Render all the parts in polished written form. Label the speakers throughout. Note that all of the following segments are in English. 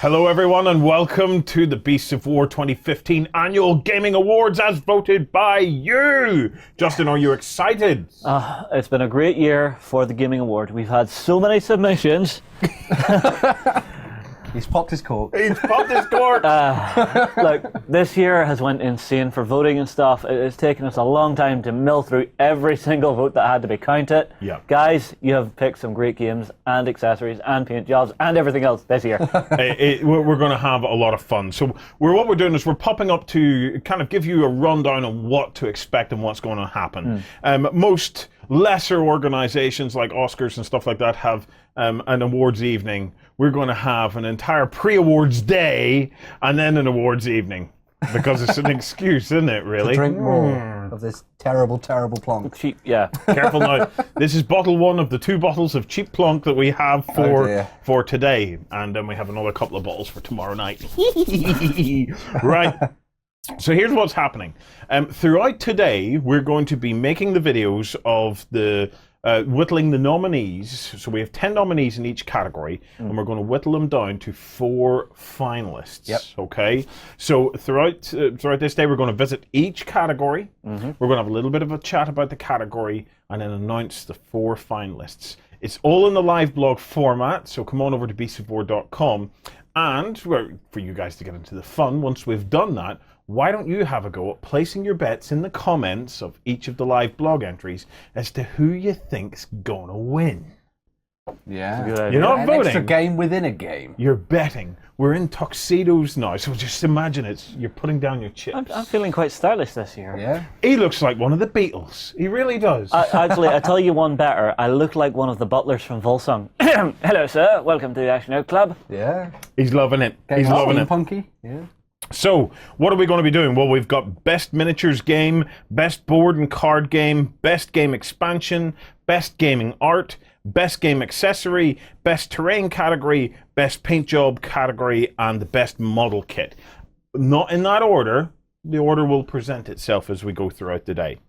Speaker 1: Hello everyone and welcome to the Beasts of War 2015 Annual Gaming Awards as voted by you! Justin, are you excited?
Speaker 2: It's been a great year for the Gaming Award. We've had so many submissions.
Speaker 3: He's popped his cork.
Speaker 1: He's popped his cork!
Speaker 2: Look, this year has went insane for voting and stuff. It's taken us a long time to mill through every single vote that had to be counted.
Speaker 1: Yeah.
Speaker 2: Guys, you have picked some great games and accessories and paint jobs and everything else this year.
Speaker 1: We're going to have a lot of fun. So what we're doing is we're popping up to kind of give you a rundown on what to expect and what's going to happen. Most lesser organizations like Oscars and stuff like that have an awards evening. We're going to have an entire pre-awards day and then an awards evening because it's an excuse, isn't it, really?
Speaker 3: To drink more of this terrible, terrible plonk.
Speaker 2: Cheap, yeah.
Speaker 1: Careful now. This is bottle one of the 2 bottles of cheap plonk that we have for today. And then we have another couple of bottles for tomorrow night. Right. So here's what's happening. Throughout today, we're going to be making the videos of the whittling the nominees. So we have 10 nominees in each category, and we're going to whittle them down to 4 finalists.
Speaker 3: Yep.
Speaker 1: Okay. So throughout this day, we're going to visit each category. We're going to have a little bit of a chat about the category, and then announce the 4 finalists. It's all in the live blog format. So come on over to beastsofwar.com, and for you guys to get into the fun, once we've done that, why don't you have a go at placing your bets in the comments of each of the live blog entries as to who you think's gonna win?
Speaker 3: Yeah.
Speaker 2: Good idea.
Speaker 1: You're not
Speaker 3: An
Speaker 1: voting.
Speaker 3: extra game within a game.
Speaker 1: You're betting. We're in tuxedos now, so just imagine you're putting down your chips.
Speaker 2: I'm feeling quite stylish this year.
Speaker 3: Yeah.
Speaker 1: He looks like one of the Beatles. He really does.
Speaker 2: Actually, I tell you one better. I look like one of the butlers from Volsung. Hello, sir. Welcome to the Action Out Club.
Speaker 3: Yeah.
Speaker 1: He's loving it. He's loving it.
Speaker 3: Punky. Yeah.
Speaker 1: So, what are we going to be doing? Well, we've got Best Miniatures Game, Best Board and Card Game, Best Game Expansion, Best Gaming Art, Best Game Accessory, Best Terrain Category, Best Paint Job Category, and the Best Model Kit. Not in that order. The order will present itself as we go throughout the day.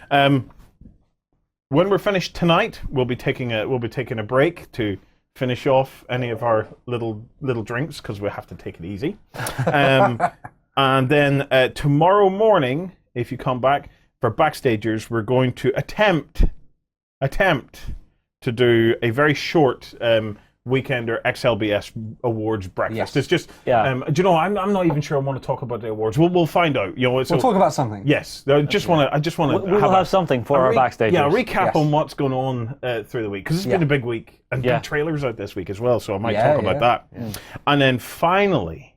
Speaker 1: When we're finished tonight, we'll be taking a break to finish off any of our little drinks because we have to take it easy. And then tomorrow morning, if you come back for Backstagers, we're going to attempt to do a very short Weekender XLBS Awards breakfast.
Speaker 3: Yes.
Speaker 1: It's just, do you know, I'm not even sure I want to talk about the awards. We'll find out. You know,
Speaker 3: We'll talk about something.
Speaker 1: Yes, I just want to.
Speaker 2: We'll have something for our backstage.
Speaker 1: Yeah, a recap on what's going on through the week because it's been a big week and big trailers out this week as well. So I might talk about that. Yeah. And then finally,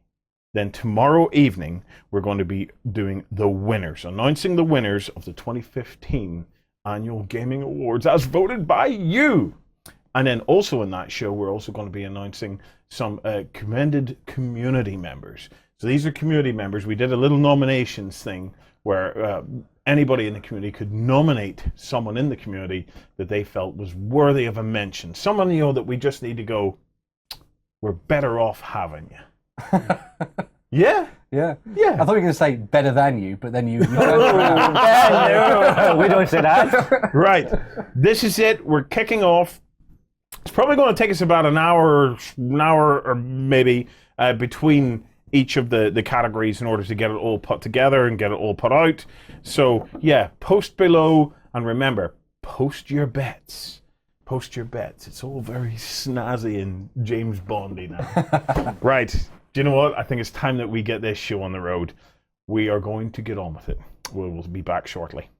Speaker 1: tomorrow evening we're going to be doing the winners, announcing the winners of the 2015 Annual Gaming Awards as voted by you. And then also in that show, we're also going to be announcing some commended community members. So these are community members. We did a little nominations thing where anybody in the community could nominate someone in the community that they felt was worthy of a mention. Someone, you know, that we just need to go, we're better off having you. Yeah?
Speaker 3: Yeah.
Speaker 1: Yeah.
Speaker 3: I thought you were going to say better than you, but then you turned around.
Speaker 2: No, we don't say that.
Speaker 1: Right. This is it. We're kicking off. It's probably going to take us about an hour or maybe between each of the categories in order to get it all put together and get it all put out. So, yeah, post below. And remember, post your bets. Post your bets. It's all very snazzy and James Bondy now. Right. Do you know what? I think it's time that we get this show on the road. We are going to get on with it. We'll be back shortly.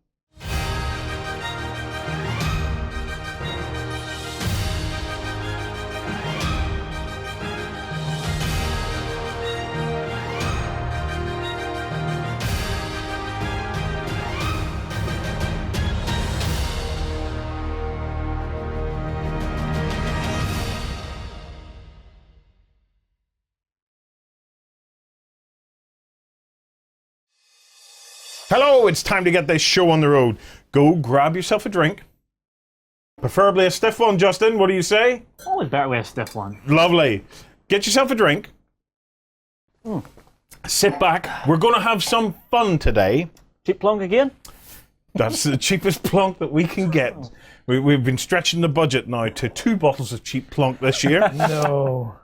Speaker 1: Hello, it's time to get this show on the road. Go grab yourself a drink. Preferably a stiff one, Justin. What do you say?
Speaker 2: Always better with a stiff one.
Speaker 1: Lovely. Get yourself a drink. Sit back. We're going to have some fun today.
Speaker 2: Cheap plonk again?
Speaker 1: That's the cheapest plonk that we can get. We've been stretching the budget now to 2 bottles of cheap plonk this year.
Speaker 2: No.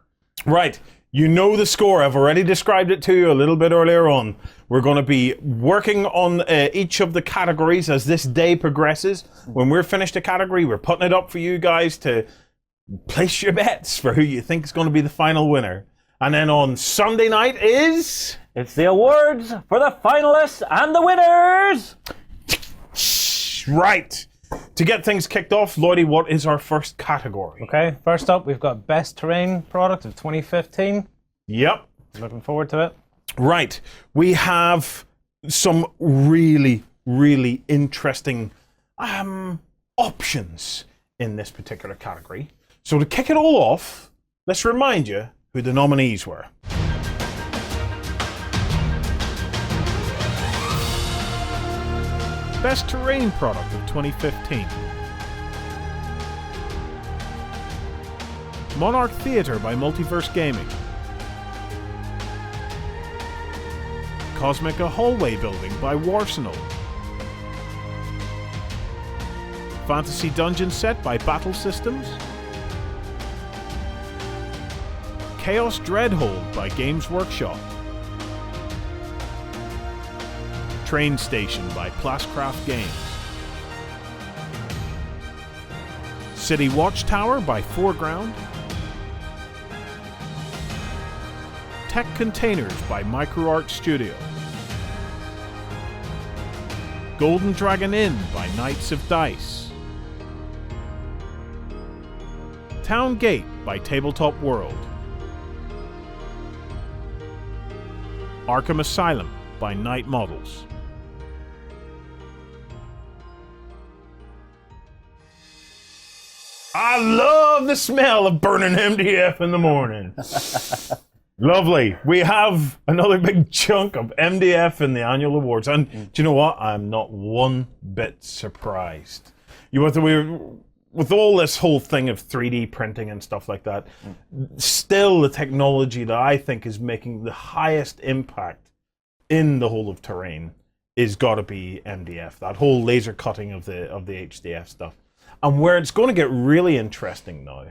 Speaker 1: Right. You know the score. I've already described it to you a little bit earlier on. We're going to be working on each of the categories as this day progresses. When we're finished a category, we're putting it up for you guys to place your bets for who you think is going to be the final winner. And then on Sunday night is...
Speaker 2: It's the awards for the finalists and the winners!
Speaker 1: Right. To get things kicked off, Lloydie, what is our first category?
Speaker 4: Okay, first up, we've got Best Terrain Product of 2015.
Speaker 1: Yep.
Speaker 4: Looking forward to it.
Speaker 1: Right. We have some really, really interesting options in this particular category. So to kick it all off, let's remind you who the nominees were. Best Terrain Product of 2015. Monarch Theatre by Multiverse Gaming. Cosmica Hallway Building by Warsenal. Fantasy Dungeon Set by Battle Systems. Chaos Dreadhold by Games Workshop. Train Station by Plascraft Games. City Watchtower by Foreground. Tech Containers by MicroArt Studio. Golden Dragon Inn by Knights of Dice. Town Gate by Tabletop World. Arkham Asylum by Night Models. I love the smell of burning MDF in the morning. Lovely. We have another big chunk of MDF in the annual awards. And do you know what? I'm not one bit surprised. With all this whole thing of 3D printing and stuff like that, still the technology that I think is making the highest impact in the whole of terrain is got to be MDF. That whole laser cutting of the HDF stuff. And where it's going to get really interesting now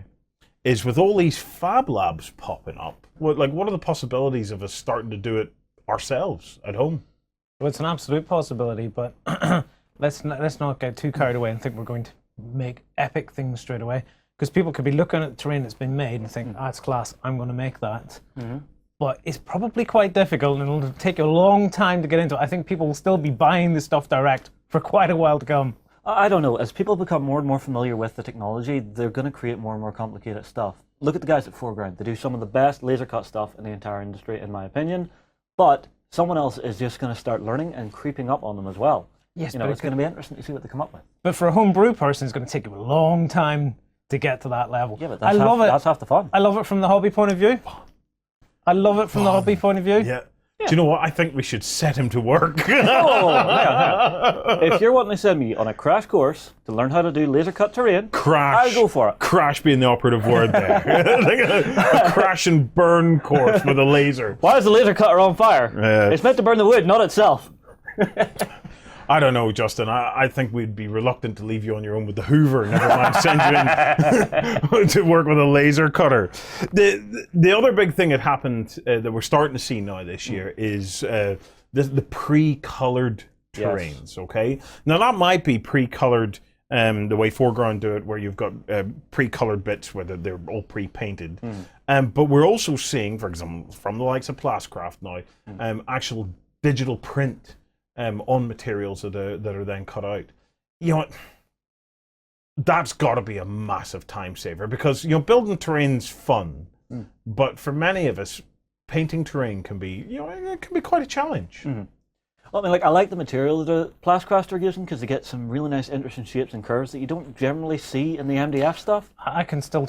Speaker 1: is with all these fab labs popping up. What are the possibilities of us starting to do it ourselves at home?
Speaker 4: Well, it's an absolute possibility, but let's not get too carried away and think we're going to make epic things straight away. Because people could be looking at terrain that's been made and think, it's class, I'm going to make that. Mm-hmm. But it's probably quite difficult and it'll take a long time to get into it. I think people will still be buying this stuff direct for quite a while to come.
Speaker 2: I don't know. As people become more and more familiar with the technology, they're going to create more and more complicated stuff. Look at the guys at Foreground. They do some of the best laser cut stuff in the entire industry, in my opinion. But someone else is just going to start learning and creeping up on them as well.
Speaker 4: Yes,
Speaker 2: it's going to be interesting to see what they come up with.
Speaker 4: But for a homebrew person, it's going to take you a long time to get to that level.
Speaker 2: Yeah, but that's half the fun.
Speaker 4: I love it from the hobby point of view.
Speaker 1: Yeah. Do you know what? I think we should set him to work.
Speaker 2: If you're wanting to send me on a crash course to learn how to do laser cut terrain, I'll go for it.
Speaker 1: Crash being the operative word there. a crash and burn course with a laser.
Speaker 2: Why is the laser cutter on fire? It's meant to burn the wood, not itself.
Speaker 1: I don't know, Justin. I think we'd be reluctant to leave you on your own with the Hoover. Never mind send you in to work with a laser cutter. The other big thing that happened that we're starting to see now this year is the pre-colored terrains. Yes. Okay, now that might be pre-colored the way Foreground do it, where you've got pre-colored bits where they're all pre-painted. But we're also seeing, for example, from the likes of Plascraft now, actual digital print. On materials that are then cut out. You know what? That's got to be a massive time saver because building terrain's fun, but for many of us, painting terrain can be it can be quite a challenge.
Speaker 2: Mm-hmm. Well, I mean, I like the material that Plascraft are using because they get some really nice, interesting shapes and curves that you don't generally see in the MDF stuff.
Speaker 4: I can still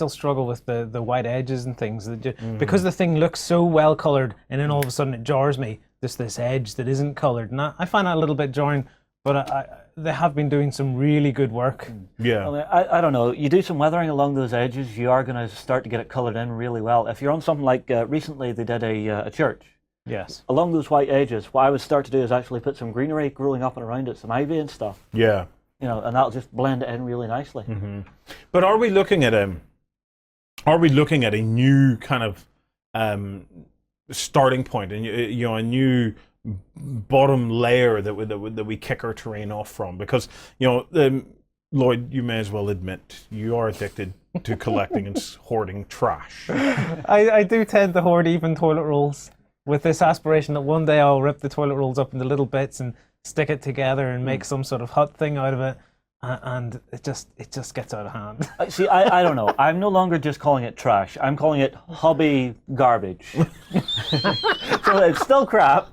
Speaker 4: struggle with the white edges and things because the thing looks so well colored, and then all of a sudden it jars me. This edge that isn't colored, and I find that a little bit jarring. But they have been doing some really good work.
Speaker 1: Yeah.
Speaker 2: I mean, I don't know. You do some weathering along those edges, you are going to start to get it colored in really well. If you're on something like recently, they did a church.
Speaker 4: Yes.
Speaker 2: Along those white edges, what I would start to do is actually put some greenery growing up and around it, some ivy and stuff.
Speaker 1: Yeah.
Speaker 2: And that'll just blend it in really nicely.
Speaker 1: Mm-hmm. But are we looking at a new kind of starting point, and a new bottom layer that we kick our terrain off from. Because Lloyd, you may as well admit you are addicted to collecting and hoarding trash.
Speaker 4: I do tend to hoard even toilet rolls with this aspiration that one day I'll rip the toilet rolls up into little bits and stick it together and make some sort of hut thing out of it. And it just gets out of hand.
Speaker 2: See, I don't know. I'm no longer just calling it trash. I'm calling it hobby garbage. So it's still crap,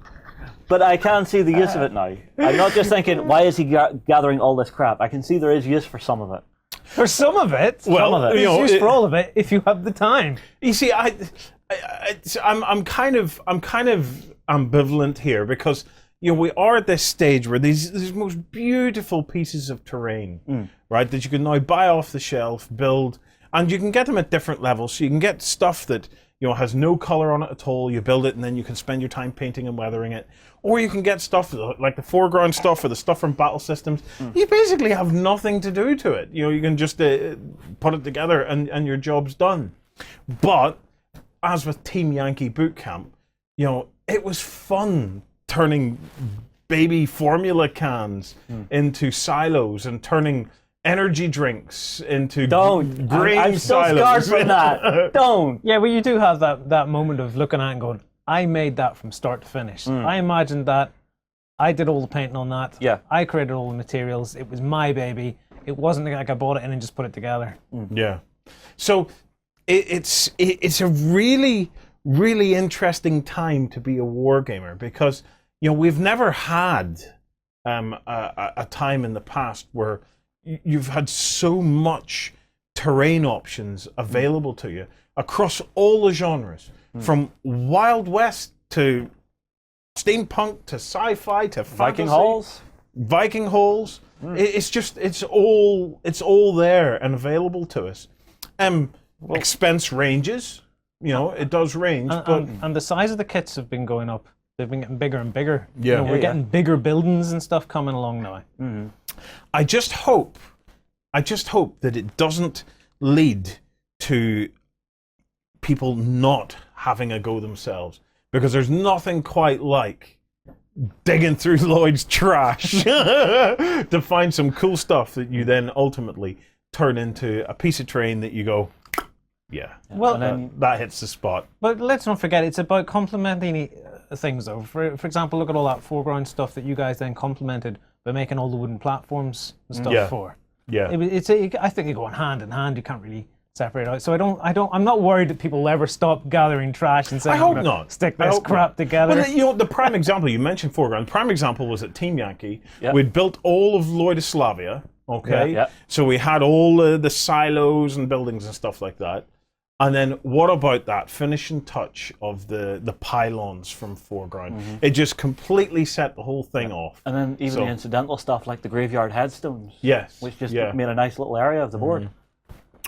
Speaker 2: but I can see the use of it now. I'm not just thinking, why is he gathering all this crap? I can see there is use for some of it.
Speaker 4: For some of it, there's use for all of it if you have the time.
Speaker 1: You see, I'm kind of ambivalent here, because we are at this stage where these most beautiful pieces of terrain, right, that you can now buy off the shelf, build, and you can get them at different levels. So you can get stuff that has no color on it at all. You build it, and then you can spend your time painting and weathering it. Or you can get stuff like the foreground stuff or the stuff from battle systems. You basically have nothing to do to it. You can just put it together, and your job's done. But as with Team Yankee Boot Camp, it was fun turning baby formula cans into silos and turning energy drinks into grain
Speaker 2: I'm still
Speaker 1: silos.
Speaker 2: scarred from that. Don't.
Speaker 4: Yeah, well, you do have that moment of looking at it and going, I made that from start to finish. I imagined that. I did all the painting on that.
Speaker 2: Yeah.
Speaker 4: I created all the materials. It was my baby. It wasn't like I bought it in and just put it together.
Speaker 1: Yeah. So it's a really, really interesting time to be a wargamer, because we've never had a time in the past where you've had so much terrain options available to you across all the genres, from Wild West to steampunk to sci-fi to
Speaker 2: Viking
Speaker 1: fantasy. Viking halls. It's all there and available to us. Expense ranges, it does range,
Speaker 4: and the size of the kits have been going up. They've been getting bigger and bigger.
Speaker 1: Yeah.
Speaker 4: We're getting bigger buildings and stuff coming along now.
Speaker 1: I just hope that it doesn't lead to people not having a go themselves, because there's nothing quite like digging through Lloyd's trash to find some cool stuff that you then ultimately turn into a piece of terrain that you go, yeah,
Speaker 4: Well,
Speaker 1: that hits the spot.
Speaker 4: but let's not forget, it's about complementing things, though. For example, look at all that foreground stuff that you guys then complemented by making all the wooden platforms and stuff for.
Speaker 1: Yeah.
Speaker 4: I think they go hand in hand. You can't really separate out. So I'm not worried that people will ever stop gathering trash and saying,
Speaker 1: I hope not.
Speaker 4: Stick this crap together.
Speaker 1: Well, the prime example, you mentioned foreground. The prime example was at Team Yankee.
Speaker 2: Yep.
Speaker 1: We'd built all of Lloydislavia, okay?
Speaker 2: Yeah.
Speaker 1: So we had all the silos and buildings and stuff like that. And then what about that finishing touch of the pylons from foreground? It just completely set the whole thing off.
Speaker 2: And then even the incidental stuff like the graveyard headstones.
Speaker 1: Yes.
Speaker 2: Which just made a nice little area of the board.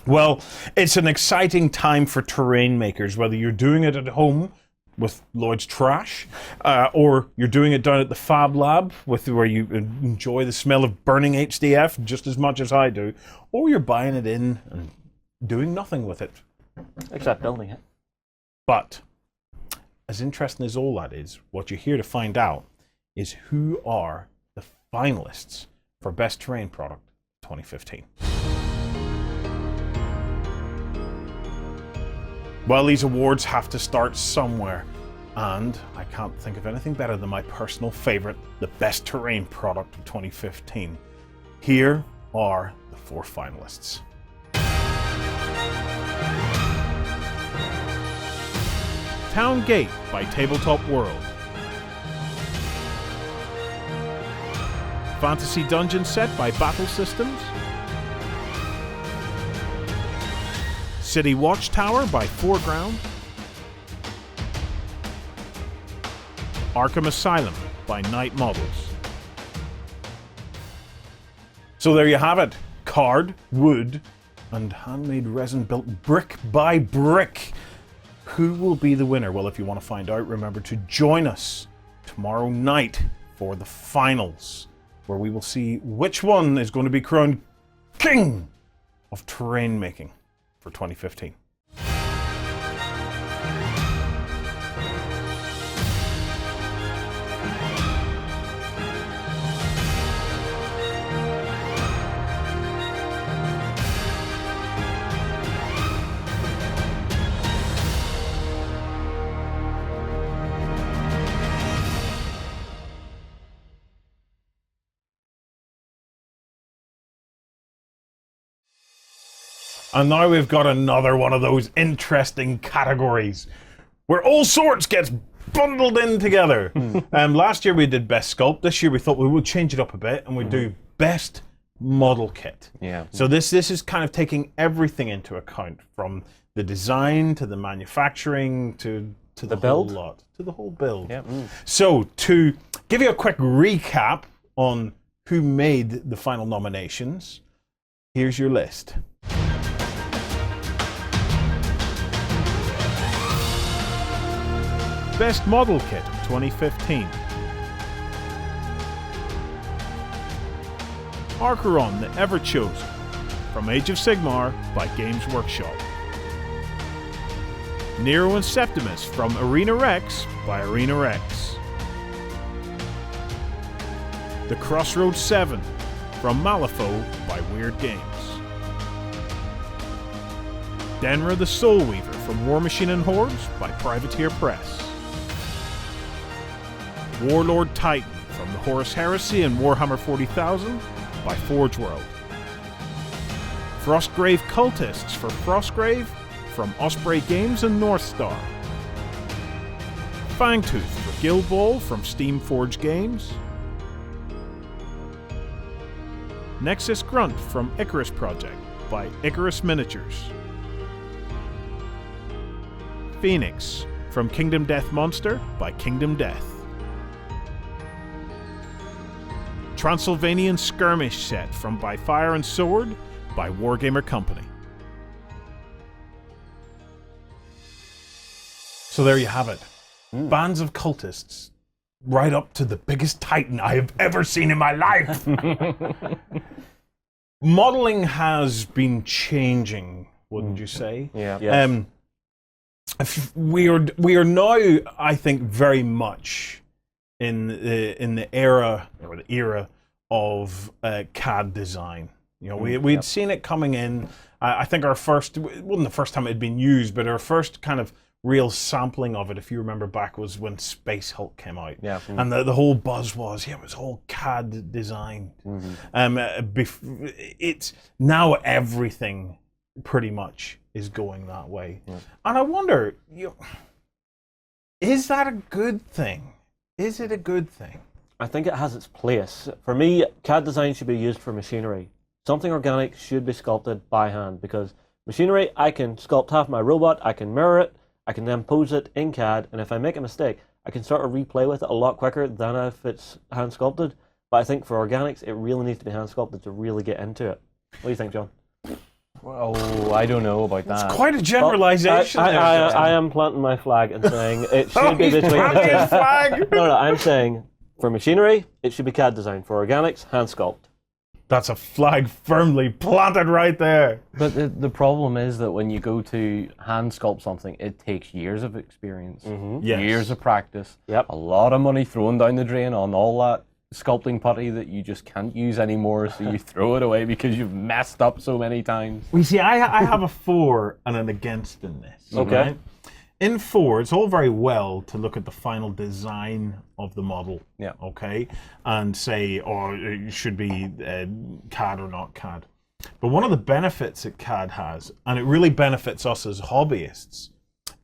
Speaker 1: Well, it's an exciting time for terrain makers, whether you're doing it at home with Lloyd's trash, or you're doing it down at the Fab Lab where you enjoy the smell of burning HDF just as much as I do, or you're buying it in and doing nothing with it.
Speaker 2: Except building it.
Speaker 1: But as interesting as all that is, what you're here to find out is who are the finalists for Best Terrain Product 2015. Well, these awards have to start somewhere, and I can't think of anything better than my personal favorite, the Best Terrain Product of 2015. Here are the 4 finalists. Town Gate by Tabletop World. Fantasy Dungeon Set by Battle Systems. City Watchtower by Foreground. Arkham Asylum by Night Models. So there you have it. Card, wood, and handmade resin built brick by brick. Who will be the winner? Well, if you want to find out, remember to join us tomorrow night for the finals, where we will see which one is going to be crowned King of Terrain Making for 2015. And now we've got another one of those interesting categories where all sorts gets bundled in together. Last year we did best sculpt. This year we thought we would change it up a bit and we'd do best model kit.
Speaker 3: Yeah.
Speaker 1: So this is kind of taking everything into account, from the design to the manufacturing to the
Speaker 2: build?
Speaker 1: whole lot, to the whole build.
Speaker 3: Yeah.
Speaker 1: So to give you a quick recap on who made the final nominations, here's your list. Best Model Kit 2015. Archeron the Ever Chosen from Age of Sigmar by Games Workshop. Nero and Septimus from Arena Rex by Arena Rex. The Crossroads 7 from Malifaux by Weird Games. Denra the Soul Weaver from War Machine and Hordes by Privateer Press. Warlord Titan from the Horus Heresy and Warhammer 40,000 by Forge World. Frostgrave Cultists for Frostgrave from Osprey Games and Northstar. Fangtooth for Guild Ball from Steamforge Games. Nexus Grunt from Icarus Project by Icarus Miniatures. Phoenix from Kingdom Death Monster by Kingdom Death. Transylvanian Skirmish Set from By Fire and Sword by Wargamer Company. So there you have it. Bands of cultists, right up to the biggest titan I have ever seen in my life. Modeling has been changing, wouldn't you say?
Speaker 3: Yeah.
Speaker 2: Yes.
Speaker 1: We are now, I think, very much in the era of CAD design. You know, we'd seen it coming in. I think it wasn't the first time it had been used, but our first kind of real sampling of it, if you remember back, was when Space Hulk came out.
Speaker 2: Yeah.
Speaker 1: And the whole buzz was, it was all CAD designed. It's now everything pretty much is going that way. And I wonder, is that a good thing? Is it a good thing?
Speaker 2: I think it has its place. For me, CAD design should be used for machinery. Something organic should be sculpted by hand, because machinery, I can sculpt half my robot, I can mirror it, I can then pose it in CAD, and if I make a mistake, I can sort of replay with it a lot quicker than if it's hand sculpted. But I think for organics, it really needs to be hand sculpted to really get into it. What do you think, John?
Speaker 3: Oh, I don't know about that.
Speaker 1: It's quite a generalization.
Speaker 2: I am planting my flag and saying it should be between.
Speaker 1: His flag.
Speaker 2: No, I'm saying for machinery, it should be CAD design. For organics, hand sculpt.
Speaker 1: That's a flag firmly planted right there.
Speaker 3: But the problem is that when you go to hand sculpt something, it takes years of experience,
Speaker 1: Yes.
Speaker 3: years of practice,
Speaker 2: Yep.
Speaker 3: a lot of money thrown down the drain on all that sculpting putty that you just can't use anymore, so you throw it away because you've messed up so many times.
Speaker 1: We see, I have a for and an against in this.
Speaker 2: Okay.
Speaker 1: Right? In for, it's all very well to look at the final design of the model.
Speaker 3: Yeah.
Speaker 1: Okay, and say, it should be CAD or not CAD. But one of the benefits that CAD has, and it really benefits us as hobbyists,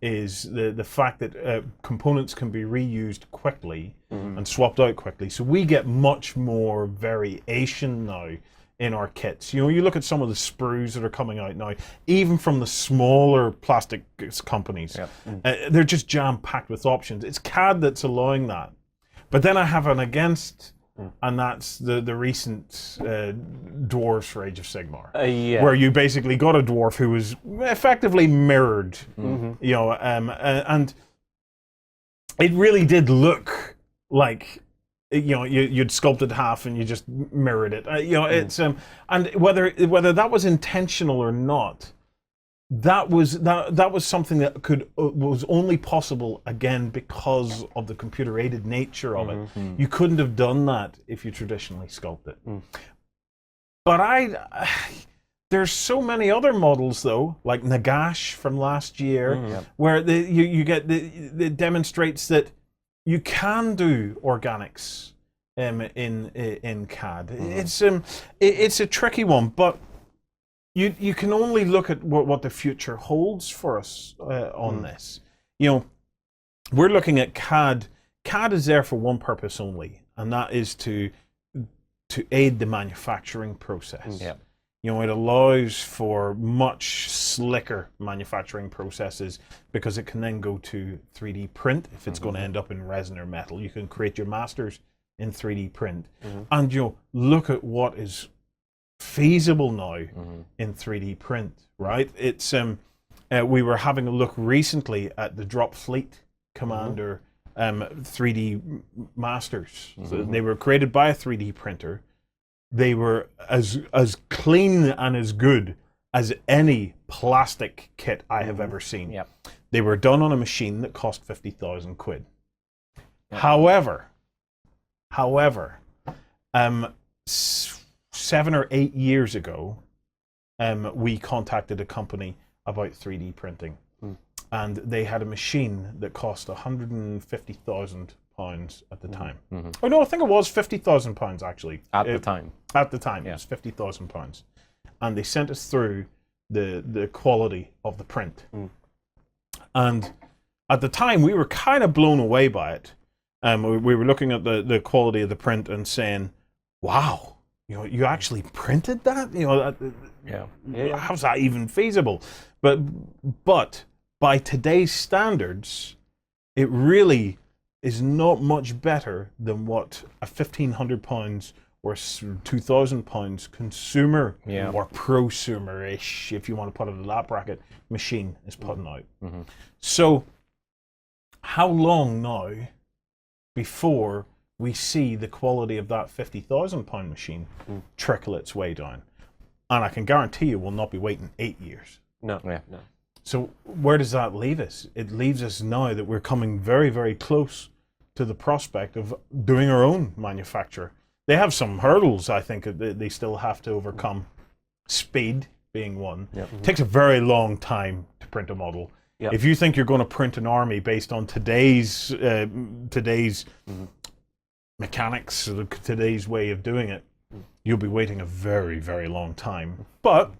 Speaker 1: is the fact that components can be reused quickly and swapped out quickly. So we get much more variation now in our kits. You know, you look at some of the sprues that are coming out now, even from the smaller plastic companies, they're just jam-packed with options. It's CAD that's allowing that. But then I have an against, and that's the recent dwarves for Age of Sigmar.
Speaker 2: Yeah.
Speaker 1: Where you basically got a dwarf who was effectively mirrored, you know, and it really did look like, you know, you'd sculpted half and you just mirrored it. You know, it's and whether that was intentional or not, that was something that was only possible again because of the computer aided nature of it. You couldn't have done that if you traditionally sculpted it. But there's so many other models though, like Nagash from last year, where you get it demonstrates that you can do organics in CAD. It's a tricky one, but you can only look at what the future holds for us on this. You know, we're looking at CAD. CAD is there for one purpose only, and that is to aid the manufacturing process.
Speaker 3: Yeah.
Speaker 1: You know, it allows for much slicker manufacturing processes because it can then go to 3D print if it's going to end up in resin or metal. You can create your masters in 3D print, and you know, look at what is feasible now in 3D print. Right? It's we were having a look recently at the Drop Fleet Commander 3D masters. So they were created by a 3D printer. They were as clean and as good as any plastic kit I have ever seen.
Speaker 3: Yep.
Speaker 1: They were done on a machine that cost 50,000 quid.
Speaker 3: Yep.
Speaker 1: However, 7 or 8 years ago, we contacted a company about 3D printing, and they had a machine that cost £150,000 at the time. Oh no, I think it was £50,000 actually.
Speaker 3: At the time.
Speaker 1: At the time, it was £50,000, and they sent us through the quality of the print. And at the time, we were kind of blown away by it. We were looking at the quality of the print and saying, "Wow, you know, you actually printed that? You know, how's that even feasible?" But by today's standards, it really is not much better than what a £1,500 or £2,000 consumer or prosumer-ish, if you want to put it in that bracket, machine is putting out. So how long now before we see the quality of that £50,000 machine trickle its way down? And I can guarantee you we'll not be waiting 8 years.
Speaker 2: No.
Speaker 1: So where does that leave us? It leaves us now that we're coming very, very close to the prospect of doing our own manufacture. They have some hurdles, I think, that they still have to overcome. Speed being one. It takes a very long time to print a model. If you think you're going to print an army based on today's mechanics, today's way of doing it, you'll be waiting a very, very long time. But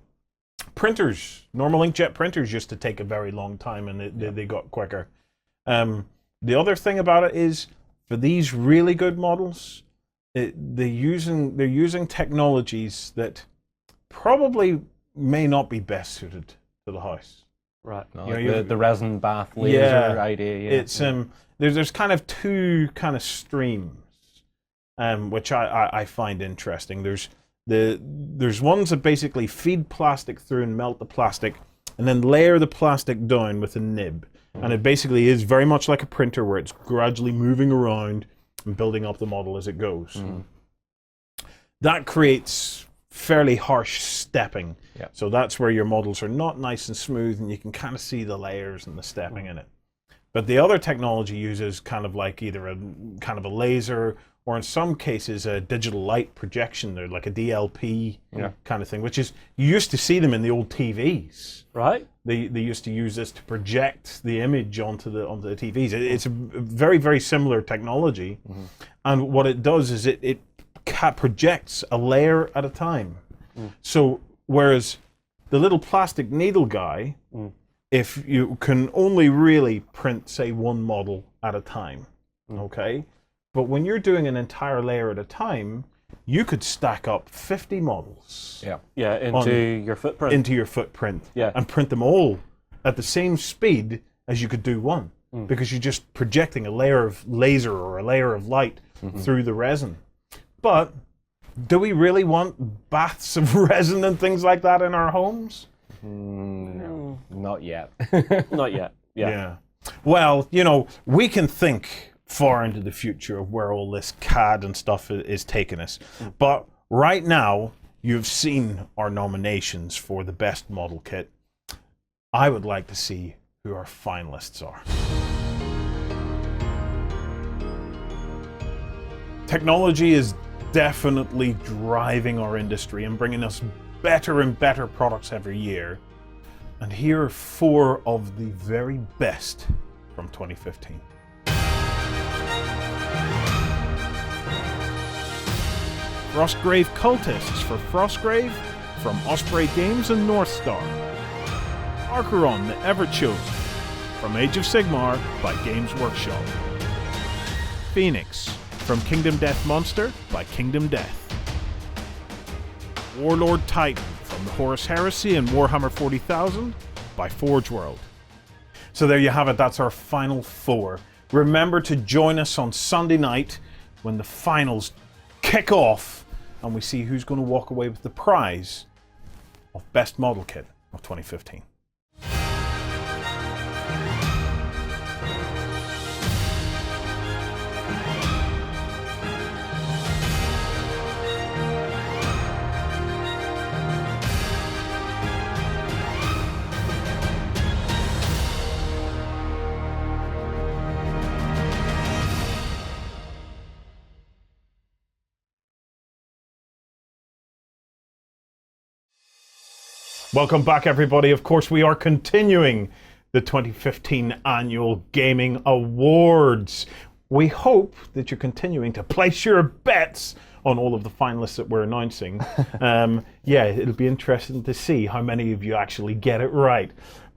Speaker 1: printers, normal inkjet printers, used to take a very long time, and they got quicker. The other thing about it is, for these really good models, they're using technologies that probably may not be best suited to the house.
Speaker 2: Right.
Speaker 3: No,
Speaker 1: You know,
Speaker 3: like the resin bath laser idea.
Speaker 1: It's there's kind of two kind of streams, which I find interesting. There's ones that basically feed plastic through and melt the plastic, and then layer the plastic down with a nib. And it basically is very much like a printer where it's gradually moving around and building up the model as it goes. That creates fairly harsh stepping. So that's where your models are not nice and smooth, and you can kind of see the layers and the stepping in it. But the other technology uses kind of like either a kind of a laser, or in some cases a digital light projection. They're like a DLP kind of thing, which is, you used to see them in the old TVs.
Speaker 2: Right.
Speaker 1: They used to use this to project the image onto the TVs. It's a very, very similar technology, and what it does is it projects a layer at a time. So whereas the little plastic needle guy, if you can only really print, say, one model at a time, okay? But when you're doing an entire layer at a time, you could stack up 50 models.
Speaker 2: Into your footprint.
Speaker 1: Into your footprint.
Speaker 2: Yeah.
Speaker 1: And print them all at the same speed as you could do one. Because you're just projecting a layer of laser or a layer of light through the resin. But do we really want baths of resin and things like that in our homes?
Speaker 3: No, not yet.
Speaker 2: Not yet.
Speaker 1: Yeah. Well, you know, we can think far into the future of where all this CAD and stuff is taking us. But right now, you've seen our nominations for the best model kit. I would like to see who our finalists are. Technology is definitely driving our industry and bringing us better and better products every year. And here are 4 of the very best from 2015. Frostgrave Cultists for Frostgrave, from Osprey Games and North Star. Archeron, the Ever-Chosen from Age of Sigmar by Games Workshop. Phoenix from Kingdom Death Monster by Kingdom Death. Warlord Titan from the Horus Heresy and Warhammer 40,000 by Forge World. So there you have it, that's our final 4. Remember to join us on Sunday night when the finals kick off and we see who's going to walk away with the prize of Best Model Kit of 2015. Welcome back, everybody. Of course, we are continuing the 2015 Annual Gaming Awards. We hope that you're continuing to place your bets on all of the finalists that we're announcing. Yeah, it'll be interesting to see how many of you actually get it right.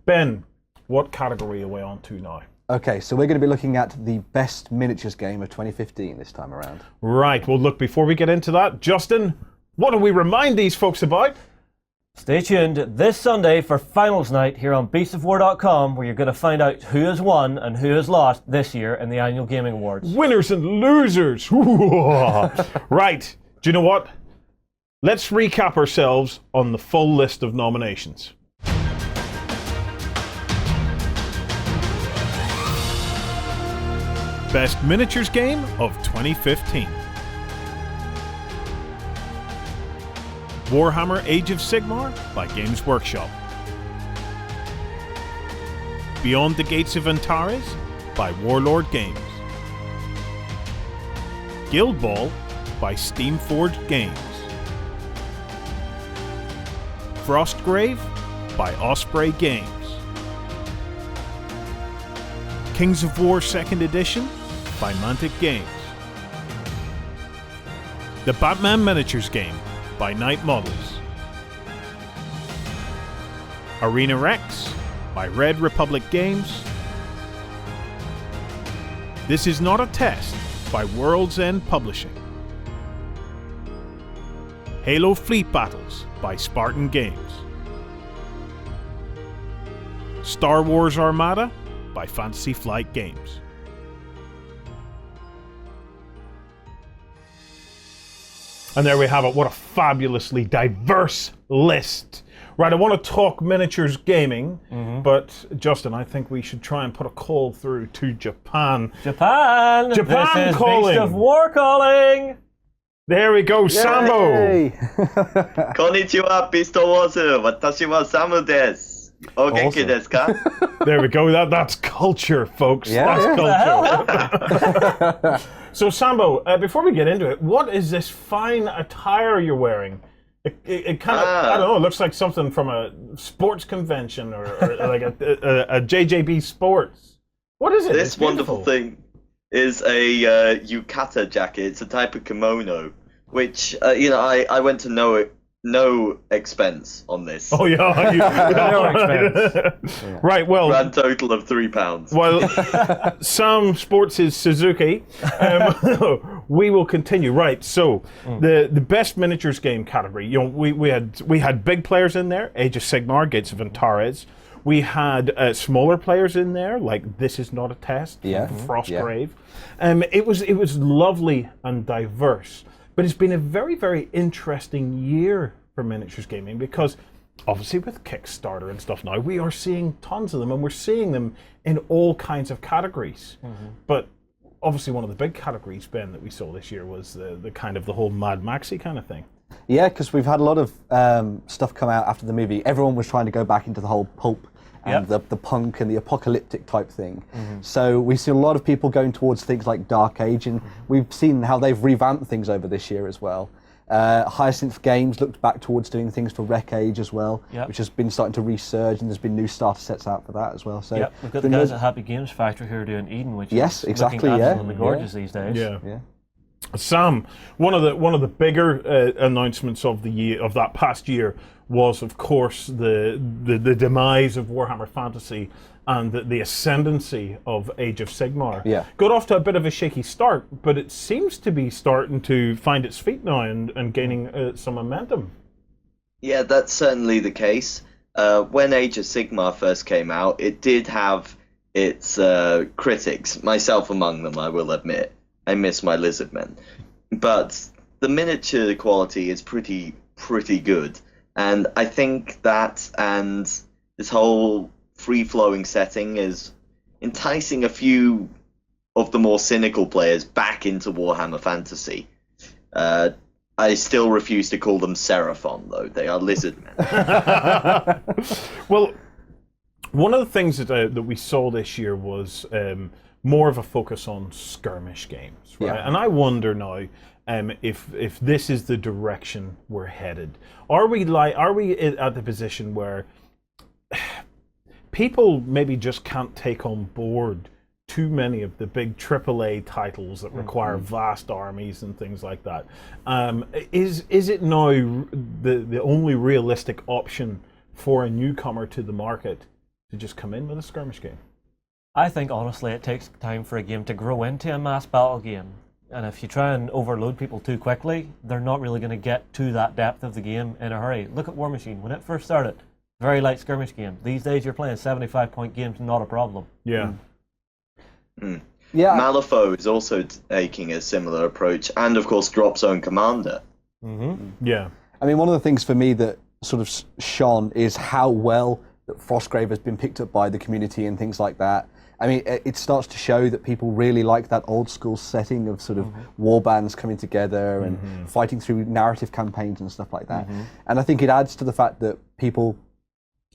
Speaker 1: Ben, what category are we on to now?
Speaker 5: Okay, so we're going to be looking at the best miniatures game of 2015 this time around.
Speaker 1: Right, well, look, before we get into that, Justin, what do we remind these folks about?
Speaker 2: Stay tuned this Sunday for finals night here on beastsofwar.com, where you're going to find out who has won and who has lost this year in the Annual Gaming Awards.
Speaker 1: Winners and losers. Right, do you know what? Let's recap ourselves on the full list of nominations. Best Miniatures Game of 2015. Warhammer Age of Sigmar by Games Workshop. Beyond the Gates of Antares by Warlord Games. Guild Ball by Steamforged Games. Frostgrave by Osprey Games. Kings of War 2nd Edition by Mantic Games. The Batman Miniatures Game by Knight Models. Arena Rex by Red Republic Games. This Is Not a Test by World's End Publishing. Halo Fleet Battles by Spartan Games. Star Wars Armada by Fantasy Flight Games. And there we have it. What a fabulously diverse list. Right, I want to talk miniatures gaming, but Justin, I think we should try and put a call through to Japan.
Speaker 2: Japan!
Speaker 1: Japan
Speaker 2: this is
Speaker 1: calling!
Speaker 2: Beast of War calling!
Speaker 1: There we go, Sambo!
Speaker 5: Yay!
Speaker 6: こんにちは、ビストウォーズ。私はサムです。お元気ですか?
Speaker 1: There we go. That's culture, folks.
Speaker 5: Yeah,
Speaker 1: That's culture. So, Sambo, before we get into it, what is this fine attire you're wearing? It kind of, I don't know, it looks like something from a sports convention or like a JJB Sports. What is it?
Speaker 6: This
Speaker 1: It's beautiful.
Speaker 6: wonderful thing is a yukata jacket. It's a type of kimono, which, I went to no expense on this.
Speaker 1: Oh, yeah.
Speaker 2: No expense.
Speaker 1: Right, well.
Speaker 6: Grand total of £3.
Speaker 1: Well, Sam Sports is Suzuki. We will continue. Right, so the best miniatures game category. You know, we had big players in there, Age of Sigmar, Gates of Antares. We had smaller players in there, like This Is Not a Test, Frostgrave. It was lovely and diverse. But it's been a very, very interesting year for miniatures gaming because obviously with Kickstarter and stuff now, we are seeing tons of them and we're seeing them in all kinds of categories. But obviously one of the big categories, Ben, that we saw this year was the kind of the whole Mad Maxi kind of thing.
Speaker 5: Yeah, because we've had a lot of stuff come out after the movie. Everyone was trying to go back into the whole pulp and the punk and the apocalyptic type thing. So we see a lot of people going towards things like Dark Age, and we've seen how they've revamped things over this year as well. Hyacinth Games looked back towards doing things for Rec Age as well, which has been starting to resurge, and there's been new starter sets out for that as well. So
Speaker 2: we've got the guys at Happy Games Factory who are doing Eden, which is
Speaker 5: exactly,
Speaker 2: looking absolutely gorgeous these days.
Speaker 1: Yeah. Sam, one of the bigger announcements of the year, of that past year, was of course the demise of Warhammer Fantasy and the ascendancy of Age of Sigmar.
Speaker 5: Yeah.
Speaker 1: Got off to a bit of a shaky start, but it seems to be starting to find its feet now and gaining some momentum.
Speaker 6: Yeah, that's certainly the case. When Age of Sigmar first came out, it did have its critics, myself among them, I will admit. I miss my lizardmen. But the miniature quality is pretty good. And I think that and this whole free-flowing setting is enticing a few of the more cynical players back into Warhammer Fantasy. I still refuse to call them Seraphon, though. They are lizardmen.
Speaker 1: Well, one of the things that we saw this year was more of a focus on skirmish games, right?
Speaker 5: Yeah.
Speaker 1: And I wonder now if this is the direction we're headed. Are we at the position where people maybe just can't take on board too many of the big AAA titles that require vast armies and things like that? Is it now the only realistic option for a newcomer to the market to just come in with a skirmish game?
Speaker 2: I think honestly it takes time for a game to grow into a mass battle game. And if you try and overload people too quickly, they're not really going to get to that depth of the game in a hurry. Look at War Machine. When it first started, very light skirmish game. These days you're playing 75-point games, not a problem.
Speaker 1: Yeah.
Speaker 5: Yeah.
Speaker 6: Malifaux is also taking a similar approach, and of course Drop Zone Commander.
Speaker 1: Yeah.
Speaker 5: I mean, one of the things for me that sort of shone is how well that Frostgrave has been picked up by the community and things like that. I mean, it starts to show that people really like that old school setting of sort of war bands coming together and fighting through narrative campaigns and stuff like that. And I think it adds to the fact that people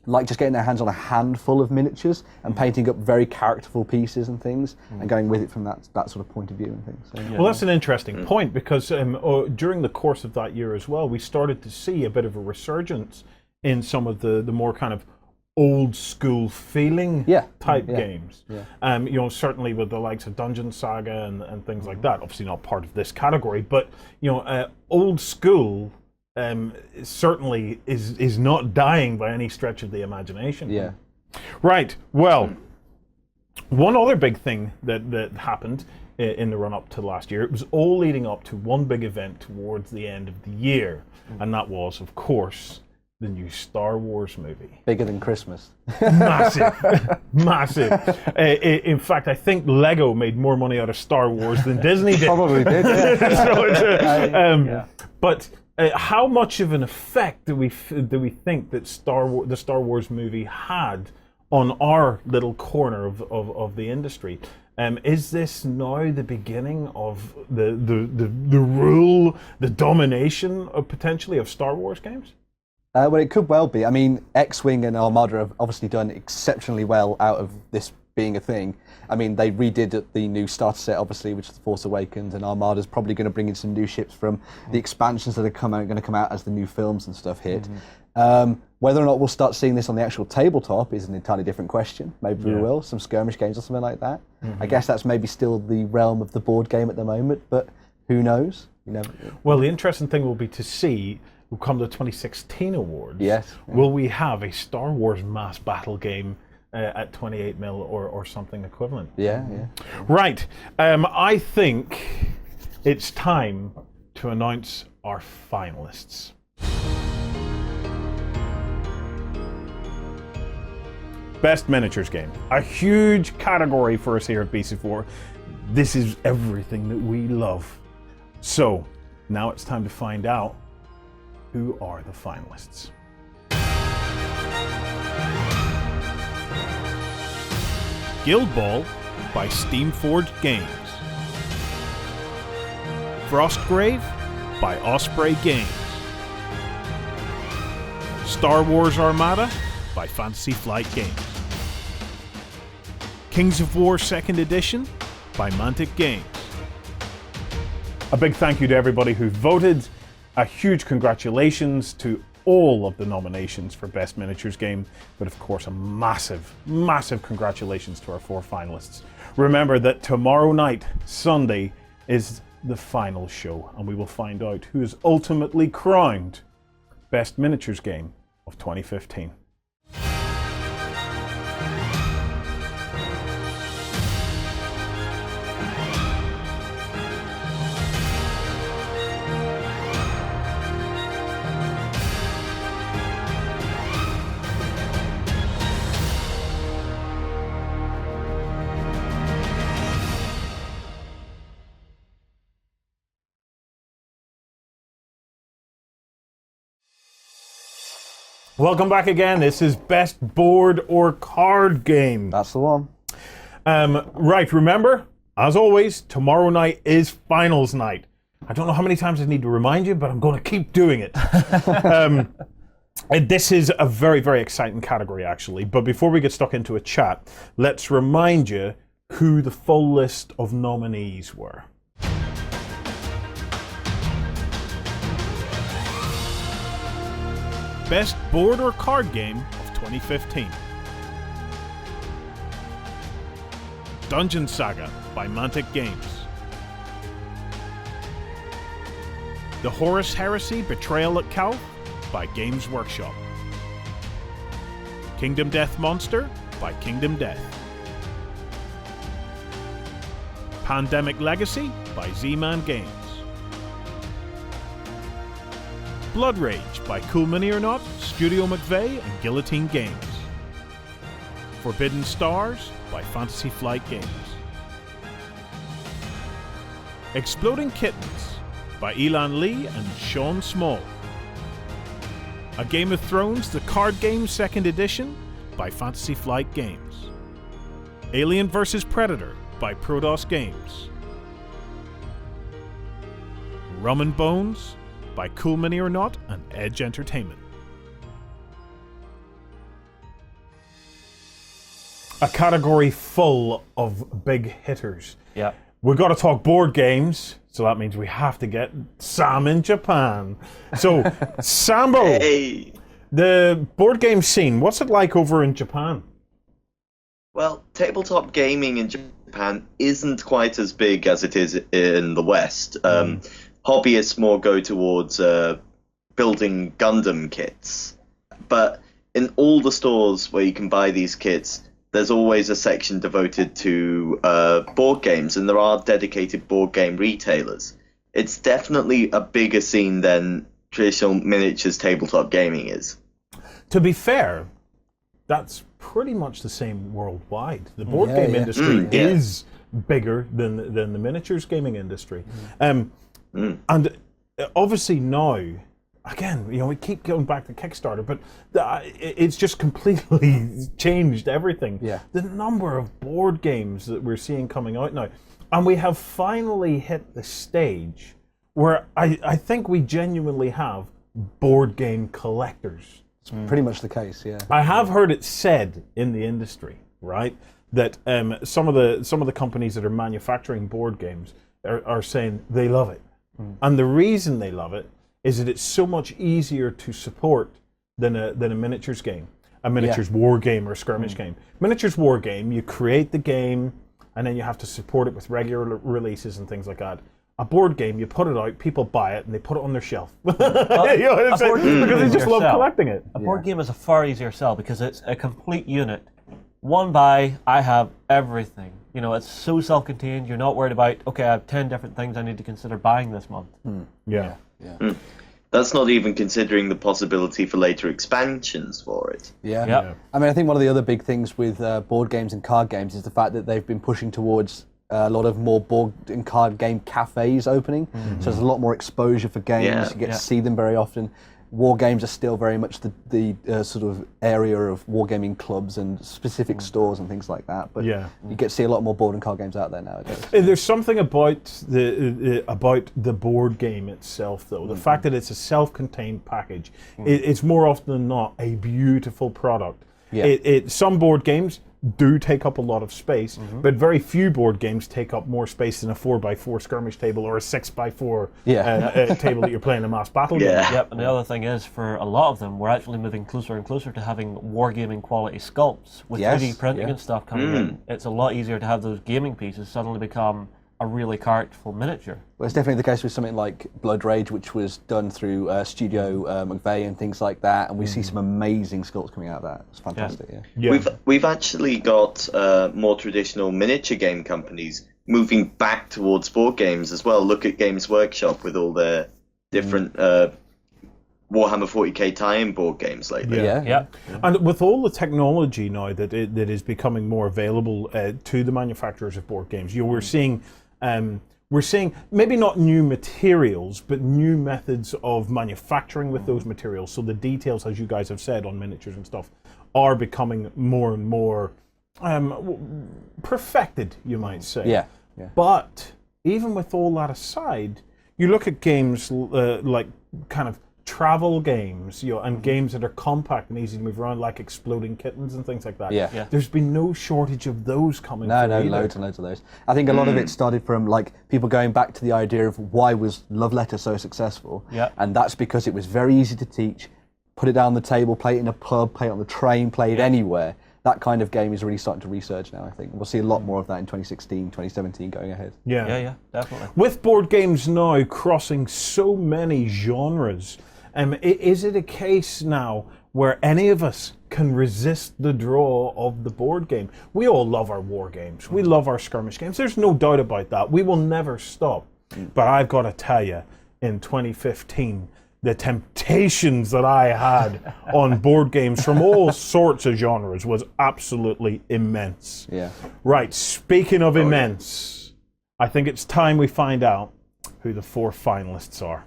Speaker 5: like just getting their hands on a handful of miniatures and painting up very characterful pieces and things and going with it from that sort of point of view and things. So,
Speaker 1: Well, that's an interesting point because during the course of that year as well, we started to see a bit of a resurgence in some of the more kind of old school feeling type games. Yeah. Certainly with the likes of Dungeon Saga and things like that. Obviously not part of this category, but old school certainly is not dying by any stretch of the imagination.
Speaker 5: Yeah.
Speaker 1: Right. Well, one other big thing that happened in the run-up to last year, it was all leading up to one big event towards the end of the year, and that was, of course, the new Star Wars movie.
Speaker 5: Bigger than Christmas.
Speaker 1: Massive. Massive. In fact, I think Lego made more money out of Star Wars than Disney did.
Speaker 5: Probably did. Yeah.
Speaker 1: But how much of an effect do we think that the Star Wars movie had on our little corner of the industry? Is this now the beginning of the rule, the domination of potentially of Star Wars games?
Speaker 5: Well, it could well be. I mean, X-Wing and Armada have obviously done exceptionally well out of this being a thing. I mean, they redid the new starter set, obviously, which is The Force Awakens, and Armada's probably going to bring in some new ships from the expansions that are going to come out as the new films and stuff hit. Whether or not we'll start seeing this on the actual tabletop is an entirely different question. Maybe we will, some skirmish games or something like that. I guess that's maybe still the realm of the board game at the moment, but who knows?
Speaker 1: Well, the interesting thing will be to see, will come to the 2016 awards.
Speaker 5: Yes.
Speaker 1: Will we have a Star Wars mass battle game at 28 mil or something equivalent?
Speaker 5: Yeah.
Speaker 1: Right. I think it's time to announce our finalists. Best miniatures game. A huge category for us here at BC4. This is everything that we love. So now it's time to find out who are the finalists. Guild Ball by Steamforged Games. Frostgrave by Osprey Games. Star Wars Armada by Fantasy Flight Games. Kings of War 2nd Edition by Mantic Games. A big thank you to everybody who voted. A huge congratulations to all of the nominations for Best Miniatures Game, but of course a massive, massive congratulations to our 4 finalists. Remember that tomorrow night, Sunday, is the final show, and we will find out who is ultimately crowned Best Miniatures Game of 2015. Welcome back again. This is Best Board or Card Game.
Speaker 5: That's the one.
Speaker 1: Right, remember, as always, tomorrow night is finals night. I don't know how many times I need to remind you, but I'm going to keep doing it. This is a very, very exciting category, actually. But before we get stuck into a chat, let's remind you who the full list of nominees were. Best Board or Card Game of 2015. Dungeon Saga by Mantic Games. The Horus Heresy Betrayal at Calth by Games Workshop. Kingdom Death Monster by Kingdom Death. Pandemic Legacy by Z-Man Games. Blood Rage by Cool Mini or Not, Studio McVeigh and Guillotine Games. Forbidden Stars by Fantasy Flight Games. Exploding Kittens by Elan Lee and Sean Small. A Game of Thrones The Card Game 2nd Edition by Fantasy Flight Games. Alien vs. Predator by Prodos Games. Rum and Bones by Cool Mini or Not and Edge Entertainment. A category full of big hitters.
Speaker 2: Yeah.
Speaker 1: We've got to talk board games, so that means we have to get Sam in Japan. So, Sambo,
Speaker 6: Hey.
Speaker 1: the board game scene, what's it like over in Japan?
Speaker 6: Well, tabletop gaming in Japan isn't quite as big as it is in the West. Hobbyists more go towards building Gundam kits. But in all the stores where you can buy these kits, there's always a section devoted to board games, and there are dedicated board game retailers. It's definitely a bigger scene than traditional miniatures tabletop gaming is.
Speaker 1: To be fair, that's pretty much the same worldwide. The board game industry is bigger than the miniatures gaming industry. And obviously now, again, we keep going back to Kickstarter, but it's just completely changed everything.
Speaker 5: Yeah.
Speaker 1: The number of board games that we're seeing coming out now. And we have finally hit the stage where I think we genuinely have board game collectors.
Speaker 5: It's pretty much the case, yeah.
Speaker 1: I have heard it said in the industry, right, that some of the companies that are manufacturing board games are saying they love it. And the reason they love it is that it's so much easier to support than a miniatures game, a miniatures war game or a skirmish game. Miniatures war game, you create the game, and then you have to support it with regular releases and things like that. A board game, you put it out, people buy it, and they put it on their shelf. You know what I'm saying? Because they just love collecting it.
Speaker 2: A board game is a far easier sell because it's a complete unit. One buy, I have everything. It's so self-contained. You're not worried about, okay, I have 10 different things I need to consider buying this month.
Speaker 1: Yeah.
Speaker 6: That's not even considering the possibility for later expansions for it.
Speaker 5: Yeah. I mean, I think one of the other big things with board games and card games is the fact that they've been pushing towards a lot of more board and card game cafes opening. So there's a lot more exposure for games. You get to see them very often. War games are still very much the sort of area of wargaming clubs and specific stores and things like that. But you get to see a lot more board and card games out there nowadays.
Speaker 1: There's something about the board game itself, though. The fact that it's a self-contained package. It's more often than not a beautiful product. Some board games do take up a lot of space, but very few board games take up more space than a 4x4 skirmish table or a 6x4 table that you're playing a mass battle game.
Speaker 2: Yep, and the other thing is, for a lot of them, we're actually moving closer and closer to having wargaming quality sculpts with 3D printing and stuff coming in. It's a lot easier to have those gaming pieces suddenly become a really characterful miniature.
Speaker 5: Well, it's definitely the case with something like Blood Rage, which was done through Studio McVeigh and things like that, and we see some amazing sculpts coming out of that. It's fantastic, yeah.
Speaker 6: We've actually got more traditional miniature game companies moving back towards board games as well. Look at Games Workshop with all their different Warhammer 40k tie-in board games lately.
Speaker 5: Yeah.
Speaker 1: And with all the technology now that is becoming more available to the manufacturers of board games, we're seeing maybe not new materials, but new methods of manufacturing with those materials. So the details, as you guys have said, on miniatures and stuff, are becoming more and more perfected, you might say.
Speaker 5: Yeah.
Speaker 1: But even with all that aside, you look at games like kind of travel games, and games that are compact and easy to move around, like Exploding Kittens and things like that.
Speaker 5: Yeah.
Speaker 1: There's been no shortage of those coming.
Speaker 5: No,
Speaker 1: through either.
Speaker 5: loads and loads of those. I think a lot of it started from like people going back to the idea of why was Love Letter so successful, and that's because it was very easy to teach. Put it down on the table, play it in a pub, play it on the train, play it anywhere. That kind of game is really starting to resurge now, I think. We'll see a lot more of that in 2016, 2017 going ahead.
Speaker 1: Yeah,
Speaker 2: Definitely.
Speaker 1: With board games now crossing so many genres, is it a case now where any of us can resist the draw of the board game? We all love our war games. We love our skirmish games. There's no doubt about that. We will never stop. But I've got to tell you, in 2015, the temptations that I had on board games from all sorts of genres was absolutely immense.
Speaker 5: Yeah.
Speaker 1: Right, speaking of immense, I think it's time we find out who the 4 finalists are.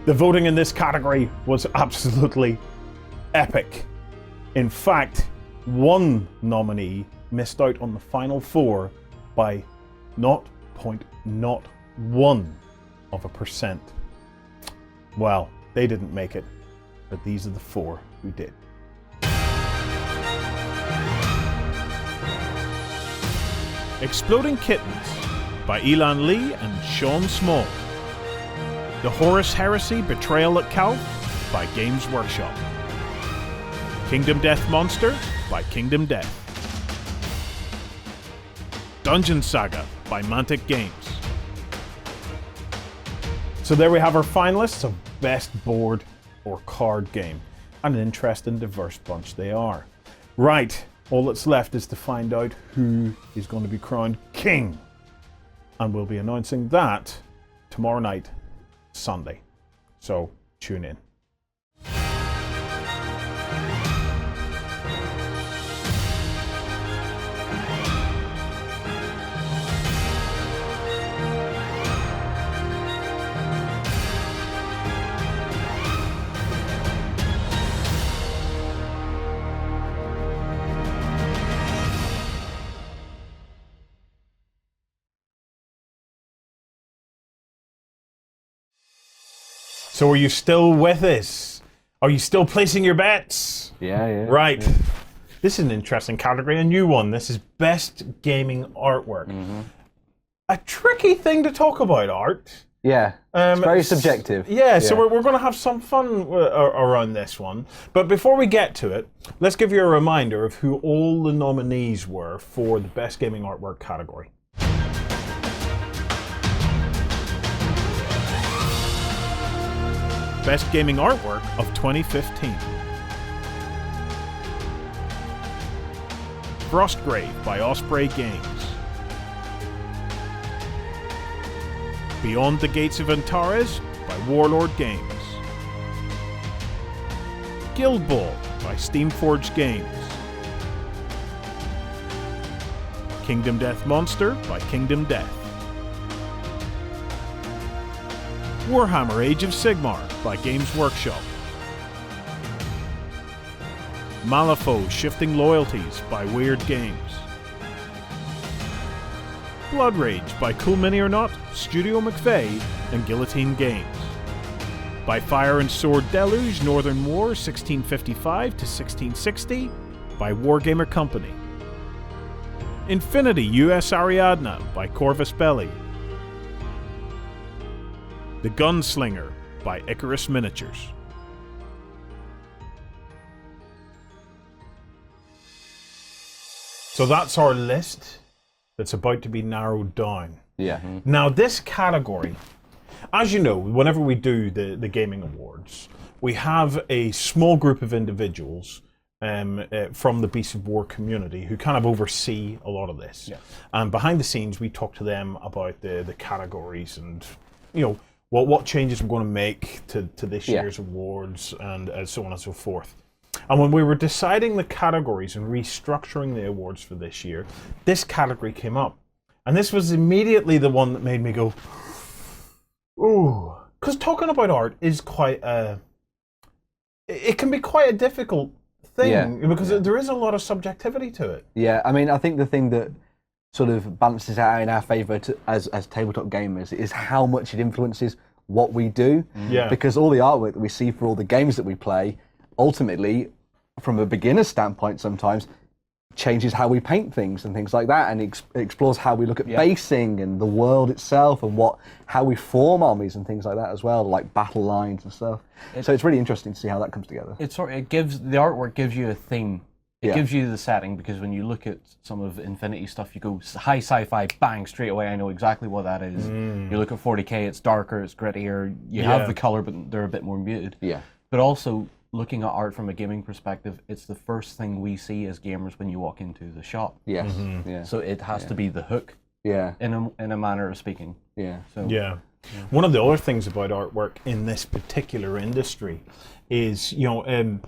Speaker 1: The voting in this category was absolutely epic. In fact, one nominee missed out on the final 4 by 0.01%. Well, they didn't make it, but these are the 4 who did. Exploding Kittens by Elan Lee and Sean Small. The Horus Heresy Betrayal at Calth by Games Workshop. Kingdom Death Monster by Kingdom Death. Dungeon Saga by Mantic Games. So there we have our finalists of Best Board or Card Game. And an interesting, diverse bunch they are. Right, all that's left is to find out who is going to be crowned king. And we'll be announcing that tomorrow night, Sunday. So tune in. So are you still with us? Are you still placing your bets?
Speaker 5: Yeah.
Speaker 1: Right. Yeah. This is an interesting category, a new one. This is Best Gaming Artwork. A tricky thing to talk about, art.
Speaker 5: Yeah, it's very subjective.
Speaker 1: Yeah, so we're going to have some fun around this one. But before we get to it, let's give you a reminder of who all the nominees were for the Best Gaming Artwork category. Best Gaming Artwork of 2015. Frostgrave by Osprey Games. Beyond the Gates of Antares by Warlord Games. Guild Ball by Steamforged Games. Kingdom Death Monster by Kingdom Death. Warhammer Age of Sigmar by Games Workshop. Malifaux Shifting Loyalties by Weird Games. Blood Rage by Cool Mini or Not, Studio McVeigh, and Guillotine Games. By Fire and Sword Deluge Northern War 1655 to 1660 by Wargamer Company. Infinity US Ariadna by Corvus Belli. The Gunslinger by Icarus Miniatures. So that's our list that's about to be narrowed down.
Speaker 5: Yeah.
Speaker 1: Now, this category, as you know, whenever we do the gaming awards, we have a small group of individuals from the Beasts of War community who kind of oversee a lot of this.
Speaker 3: Yeah.
Speaker 1: And behind the scenes, we talk to them about the categories and, you know, what changes we're going to make to this year's awards and so on and so forth. And when we were deciding the categories and restructuring the awards for this year, this category came up. And this was immediately the one that made me go, ooh. Because talking about art is quite it can be quite a difficult thing because there is a lot of subjectivity to it.
Speaker 5: Yeah, I mean, I think the thing that sort of balances out in our favour as tabletop gamers is how much it influences what we do.
Speaker 1: Yeah.
Speaker 5: Because all the artwork that we see for all the games that we play, ultimately, from a beginner's standpoint sometimes, changes how we paint things and things like that, and explores how we look at basing and the world itself and how we form armies and things like that as well, like battle lines and stuff. So it's really interesting to see how that comes together.
Speaker 3: It gives the artwork gives you a theme. It
Speaker 5: Yeah.
Speaker 3: gives you the setting, because when you look at some of Infinity stuff, you go high sci-fi, bang, straight away I know exactly what that is. You look at 40k, it's darker, it's grittier. You have the color, but they're a bit more muted.
Speaker 5: Yeah.
Speaker 3: But also, looking at art from a gaming perspective, it's the first thing we see as gamers when you walk into the shop.
Speaker 5: Yes. Yeah.
Speaker 3: So it has to be the hook,
Speaker 5: Yeah.
Speaker 3: in a manner of speaking.
Speaker 5: Yeah.
Speaker 3: So
Speaker 1: Yeah. One of the other things about artwork in this particular industry is, you know,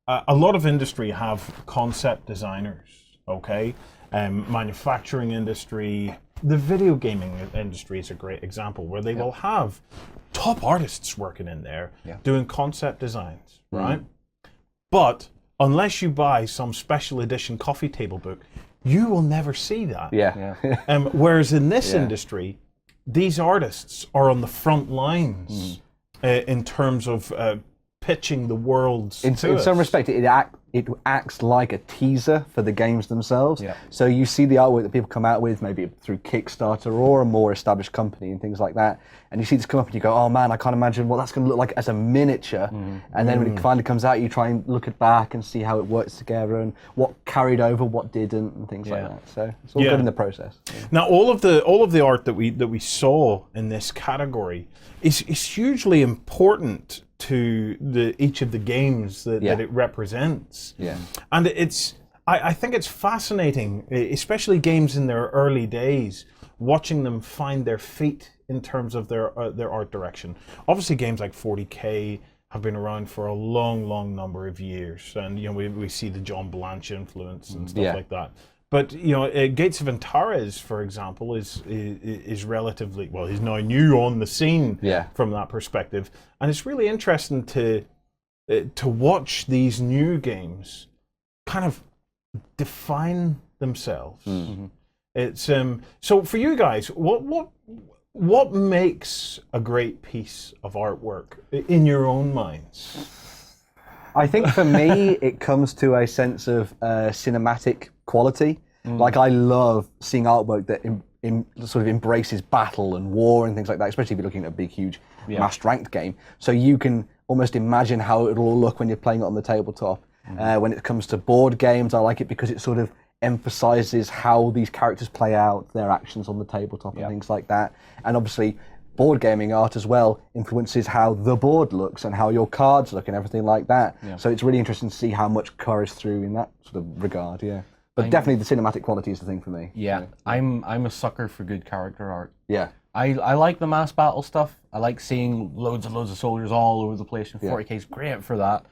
Speaker 1: a lot of industry have concept designers, okay? Manufacturing industry, the video gaming industry is a great example where they will have top artists working in there doing concept designs, right? But unless you buy some special edition coffee table book, you will never see that.
Speaker 5: Yeah.
Speaker 1: Whereas in this industry, these artists are on the front lines in terms of pitching the worlds.
Speaker 5: In
Speaker 1: to
Speaker 5: some
Speaker 1: us.
Speaker 5: respect, it acts like a teaser for the games themselves.
Speaker 3: Yeah.
Speaker 5: So you see the artwork that people come out with, maybe through Kickstarter or a more established company and things like that, and you see this come up and you go, oh man, I can't imagine what that's going to look like as a miniature. And then when it finally comes out, you try and look it back and see how it works together and what carried over, what didn't, and things like that. So it's all good in the process.
Speaker 1: Now, all of the art that we saw in this category is hugely important to each of the games that it represents.
Speaker 5: Yeah.
Speaker 1: And I think it's fascinating, especially games in their early days, watching them find their feet in terms of their art direction. Obviously, games like 40k have been around for a long number of years, and you know we see the John Blanche influence and stuff like that. But you know, Gates of Antares, for example, is relatively well. He's now new on the scene from that perspective, and it's really interesting to watch these new games kind of define themselves. It's so for you guys, what makes a great piece of artwork in your own minds?
Speaker 5: I think for me, it comes to a sense of cinematic quality. Like I love seeing artwork that sort of embraces battle and war and things like that, especially if you're looking at a big, huge massed ranked game. So you can almost imagine how it'll all look when you're playing it on the tabletop. When it comes to board games, I like it because it sort of emphasizes how these characters play out their actions on the tabletop and things like that. And obviously, board gaming art as well influences how the board looks and how your cards look and everything like that. So it's really interesting to see how much carries through in that sort of regard. But definitely the cinematic quality is the thing for me.
Speaker 3: I'm a sucker for good character art.
Speaker 5: I
Speaker 3: like the mass battle stuff. I like seeing loads and loads of soldiers all over the place, and 40k is great for that.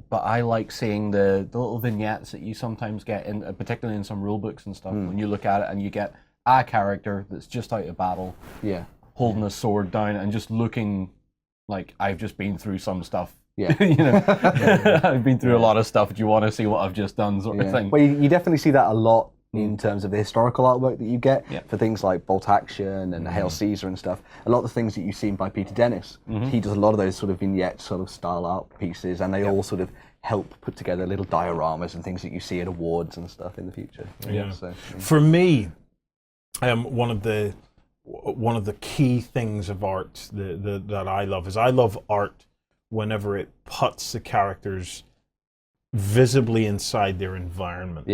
Speaker 3: But I like seeing the little vignettes that you sometimes get, particularly in some rule books and stuff, when you look at it and you get a character that's just out of battle, holding a sword down and just looking like I've just been through some stuff. You know, I've been through a lot of stuff. Do you want to see what I've just done, sort of thing?
Speaker 5: Well, you definitely see that a lot in terms of the historical artwork that you get for things like Bolt Action and Hail Caesar and stuff. A lot of the things that you've seen by Peter Dennis, he does a lot of those sort of vignette sort of style art pieces, and they all sort of help put together little dioramas and things that you see at awards and stuff in the future. So,
Speaker 1: For me, one of the key things of art that I love is I love art whenever it puts the characters visibly inside their environment.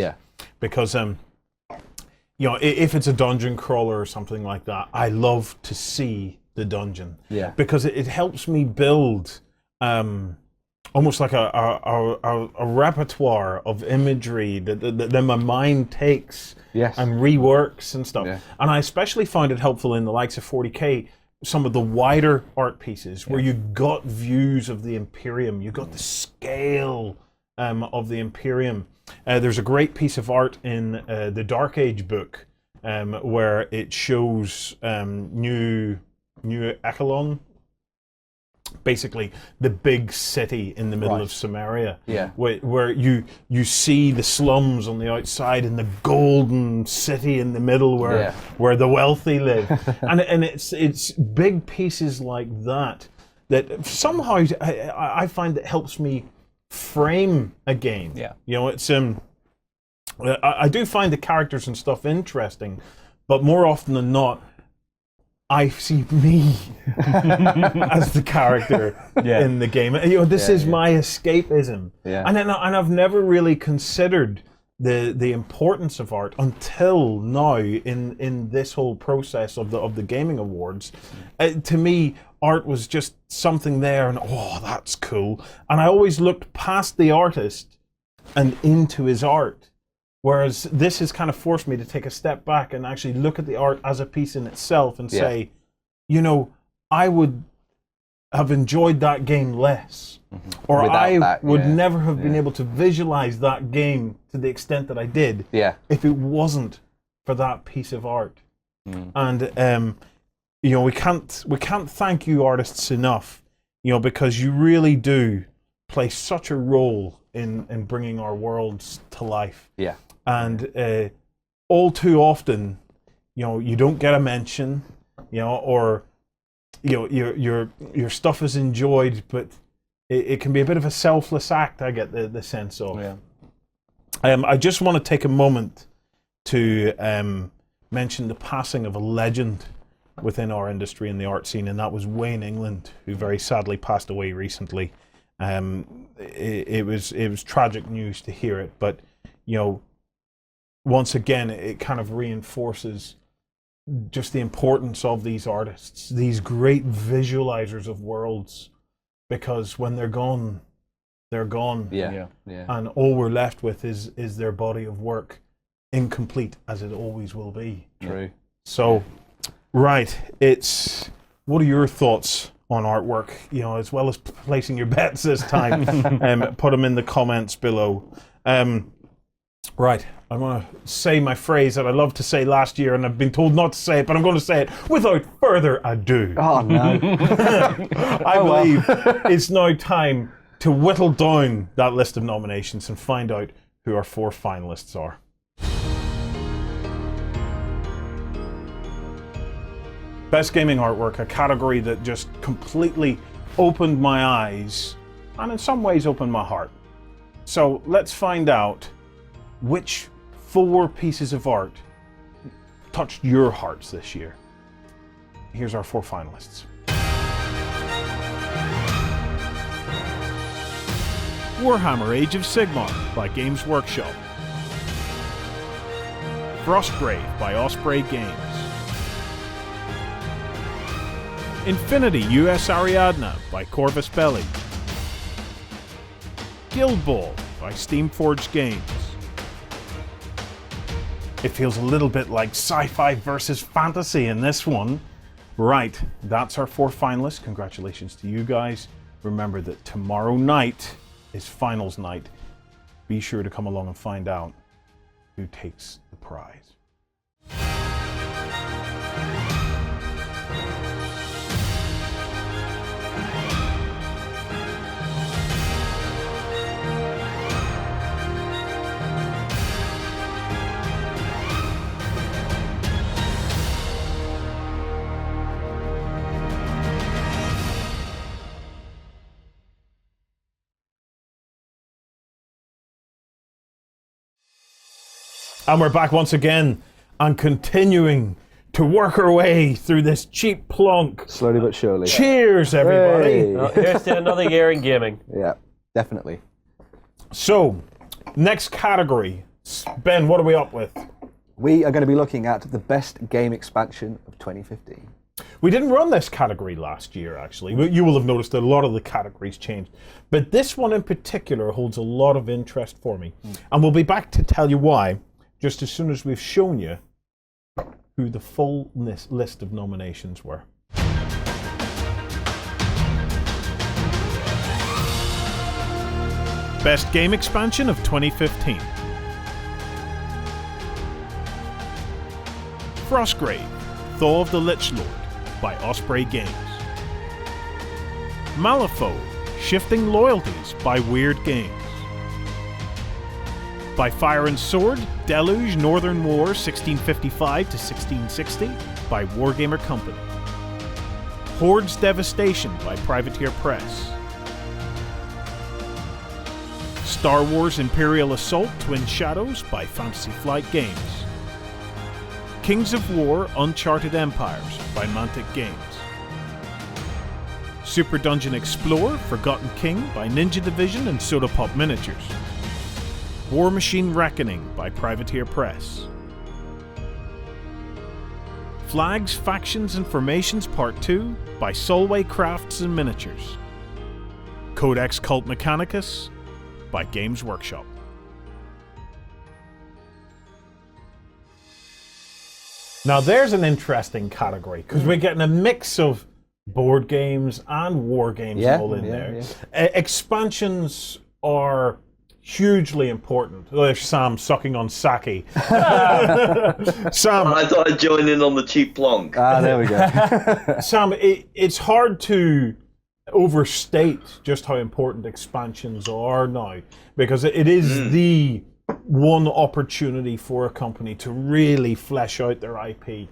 Speaker 1: because you know, if it's a dungeon crawler or something like that, I love to see the dungeon.
Speaker 5: Yeah.
Speaker 1: Because it helps me build almost like a repertoire of imagery that then my mind takes
Speaker 5: Yes.
Speaker 1: and reworks and stuff.
Speaker 5: Yeah.
Speaker 1: And I especially found it helpful in the likes of 40K, some of the wider art pieces where you got views of the Imperium, you got the scale of the Imperium. There's a great piece of art in the Dark Age book where it shows New Echelon, basically the big city in the middle of Samaria, where you see the slums on the outside and the golden city in the middle where the wealthy live, and it's big pieces like that somehow I find that helps me frame a game.
Speaker 3: Yeah.
Speaker 1: You know, it's I do find the characters and stuff interesting, but more often than not, I see me as the character in the game. You know, this is my escapism.
Speaker 5: Yeah.
Speaker 1: And I've never really considered the importance of art until now in this whole process of the gaming awards. To me, art was just something there, and that's cool. And I always looked past the artist and into his art. Whereas this has kind of forced me to take a step back and actually look at the art as a piece in itself and say, you know, I would have enjoyed that game less. Or
Speaker 5: Without
Speaker 1: I
Speaker 5: that,
Speaker 1: would never have been able to visualize that game to the extent that I did if it wasn't for that piece of art. And you know, we can't thank you artists enough, you know, because you really do play such a role in bringing our worlds to life.
Speaker 5: Yeah.
Speaker 1: And all too often, you know, you don't get a mention, you know, or you know, your stuff is enjoyed, but it can be a bit of a selfless act. I get the sense of.
Speaker 3: Yeah.
Speaker 1: I just want to take a moment to mention the passing of a legend within our industry and the art scene, and that was Wayne England, who very sadly passed away recently. It was tragic news to hear it, but you know, once again, it kind of reinforces just the importance of these artists, these great visualizers of worlds, because when they're gone, they're gone.
Speaker 5: Yeah.
Speaker 1: And all we're left with is their body of work, incomplete as it always will be.
Speaker 5: True.
Speaker 1: So, right, what are your thoughts on artwork, you know, as well as placing your bets this time? Put them in the comments below. Right, I'm going to say my phrase that I loved to say last year, and I've been told not to say it, but I'm going to say it without further ado.
Speaker 5: Oh, no.
Speaker 1: I believe it's now time to whittle down that list of nominations and find out who our 4 finalists are. Best Gaming Artwork, a category that just completely opened my eyes and in some ways opened my heart. So let's find out which 4 pieces of art touched your hearts this year. Here's our 4 finalists. Warhammer Age of Sigmar by Games Workshop. Frostgrave by Osprey Games. Infinity US Ariadna by Corvus Belli. Guild Ball by Steamforged Games. It feels a little bit like sci-fi versus fantasy in this one. Right, that's our 4 finalists. Congratulations to you guys. Remember that tomorrow night is finals night. Be sure to come along and find out who takes the prize. And we're back once again and continuing to work our way through this cheap plonk.
Speaker 5: Slowly but surely.
Speaker 1: Cheers, everybody.
Speaker 5: Hey.
Speaker 2: Well, here's to another year in gaming.
Speaker 5: Yeah, definitely.
Speaker 1: So, next category Ben, what are we up with?
Speaker 5: We are going to be looking at the best game expansion of 2015.
Speaker 1: We didn't run this category last year, actually. You will have noticed that a lot of the categories changed. But this one in particular holds a lot of interest for me. And we'll be back to tell you why just as soon as we've shown you who the full list of nominations were. Best Game Expansion of 2015. Frostgrave, Thaw of the Lich Lord by Osprey Games. Malifaux, Shifting Loyalties by Weird Games. By Fire and Sword, Deluge Northern War 1655 to 1660 by Wargamer Company. Horde's Devastation by Privateer Press. Star Wars Imperial Assault Twin Shadows by Fantasy Flight Games. Kings of War Uncharted Empires by Mantic Games. Super Dungeon Explorer Forgotten King by Ninja Division and Soda Pop Miniatures. War Machine Reckoning by Privateer Press. Flags, Factions and Formations Part 2 by Solway Crafts and Miniatures. Codex Cult Mechanicus by Games Workshop. Now there's an interesting category because we're getting a mix of board games and war games all in there. Expansions are hugely important. There's Sam sucking on sake. Sam,
Speaker 6: I thought I'd join in on the cheap plonk.
Speaker 5: There we go.
Speaker 1: Sam, it's hard to overstate just how important expansions are now because it is the one opportunity for a company to really flesh out their IP.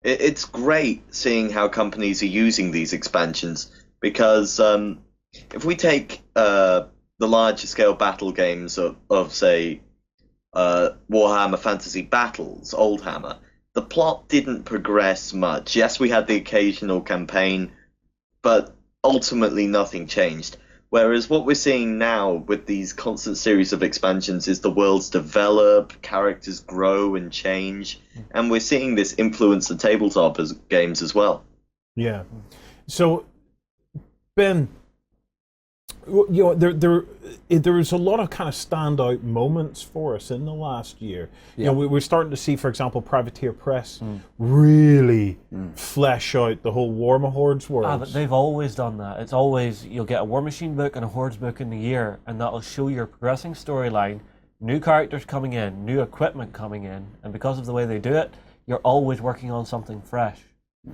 Speaker 6: It's great seeing how companies are using these expansions because if we take the larger scale battle games of say, Warhammer Fantasy Battles, Old Hammer, the plot didn't progress much. Yes, we had the occasional campaign, but ultimately nothing changed. Whereas what we're seeing now with these constant series of expansions is the worlds develop, characters grow and change, and we're seeing this influence the tabletop games as well.
Speaker 1: Yeah. So, Ben, you know, there was a lot of kind of standout moments for us in the last year. You know, we're starting to see, for example, Privateer Press really flesh out the whole War Hordes world.
Speaker 2: But they've always done that. It's always, you'll get a War Machine book and a Hordes book in the year, and that'll show your progressing storyline, new characters coming in, new equipment coming in, and because of the way they do it, you're always working on something fresh.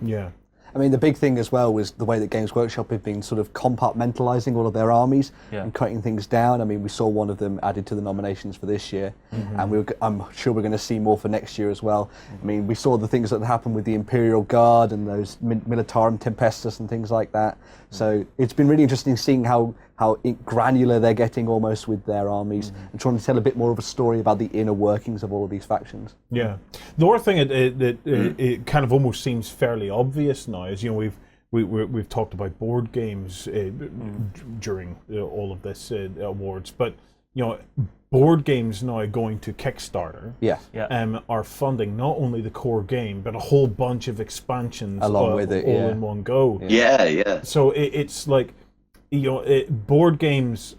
Speaker 1: Yeah.
Speaker 5: I mean, the big thing as well was the way that Games Workshop had been sort of compartmentalizing all of their armies and cutting things down. I mean, we saw one of them added to the nominations for this year, and I'm sure we're going to see more for next year as well. I mean, we saw the things that happened with the Imperial Guard and those Militarum Tempestus and things like that. So it's been really interesting seeing how granular they're getting almost with their armies and trying to tell a bit more of a story about the inner workings of all of these factions.
Speaker 1: Yeah. The other thing that it kind of almost seems fairly obvious now is, you know, we've talked about board games during all of this awards, but you know, board games now going to Kickstarter are funding not only the core game but a whole bunch of expansions
Speaker 5: along with it,
Speaker 1: all in one go. So it's like, you know, board games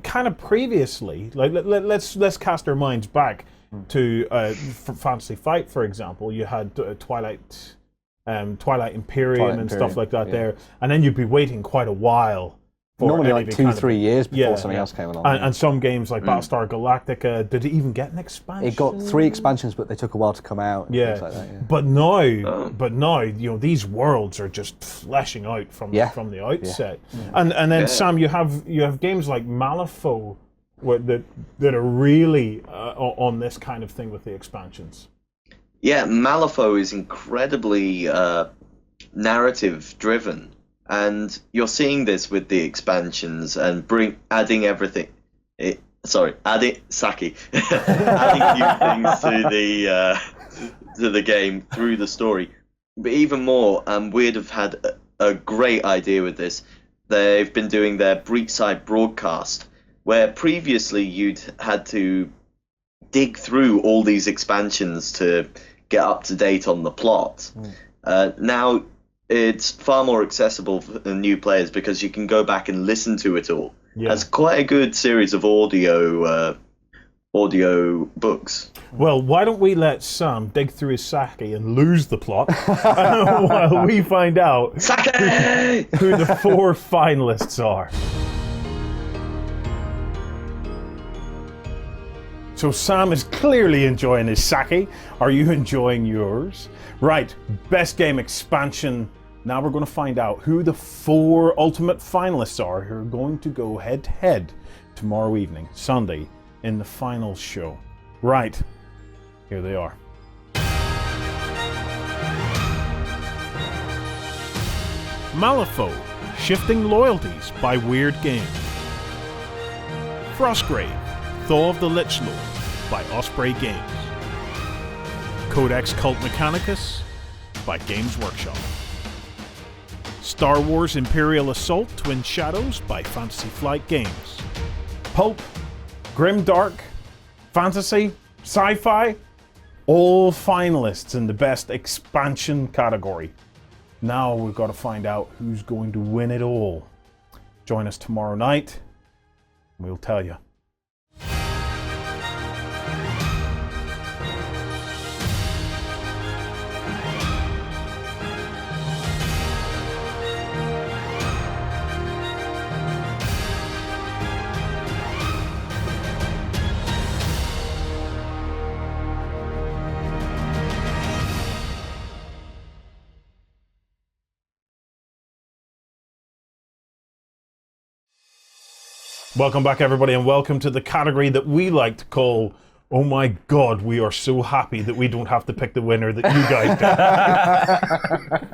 Speaker 1: kind of previously, like let's cast our minds back to Fantasy Fight, for example. You had Twilight Imperium and stuff like that there, and then you'd be waiting quite a while.
Speaker 5: Normally like 2-3 years before something else came along.
Speaker 1: And some games like Battlestar Galactica, did it even get an expansion?
Speaker 5: It got 3 expansions, but they took a while to come out. And things like that,
Speaker 1: But now, you know, these worlds are just fleshing out from the outset. And then Sam, you have games like Malifaux that are really on this kind of thing with the expansions.
Speaker 6: Yeah, Malifaux is incredibly narrative driven. And you're seeing this with the expansions and adding everything. Adding sake, adding new things to the game through the story. But even more, Weird have had a great idea with this. They've been doing their Breachside broadcast, where previously you'd had to dig through all these expansions to get up to date on the plot. Now it's far more accessible for new players because you can go back and listen to it all.
Speaker 1: Yeah.
Speaker 6: That's quite a good series of audio books.
Speaker 1: Well, why don't we let Sam dig through his sake and lose the plot while we find out
Speaker 6: Sake!
Speaker 1: who the 4 finalists are. So Sam is clearly enjoying his sake. Are you enjoying yours? Right, best game expansion. Now we're going to find out who the 4 ultimate finalists are who are going to go head to head tomorrow evening, Sunday, in the finals show. Right, here they are. Malifaux, Shifting Loyalties by Weird Games. Frostgrave, Thaw of the Lich Lord by Osprey Games. Codex Cult Mechanicus by Games Workshop. Star Wars Imperial Assault Twin Shadows by Fantasy Flight Games. Pulp, Grimdark, Fantasy, Sci-Fi, all finalists in the best expansion category. Now we've got to find out who's going to win it all. Join us tomorrow night, and we'll tell you. Welcome back, everybody, and welcome to the category that we like to call, oh my God, we are so happy that we don't have to pick the winner that you guys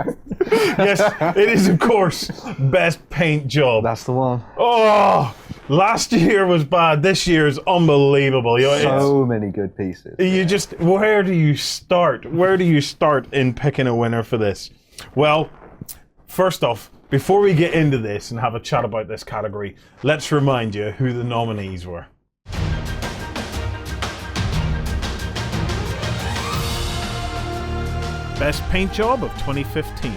Speaker 1: did. Yes, it is, of course, best paint job.
Speaker 5: That's the one.
Speaker 1: Oh, last year was bad. This year is unbelievable. You know,
Speaker 5: So many good pieces.
Speaker 1: you just, where do you start? Where do you start in picking a winner for this? Well, first off, before we get into this and have a chat about this category, let's remind you who the nominees were. Best Paint Job of 2015.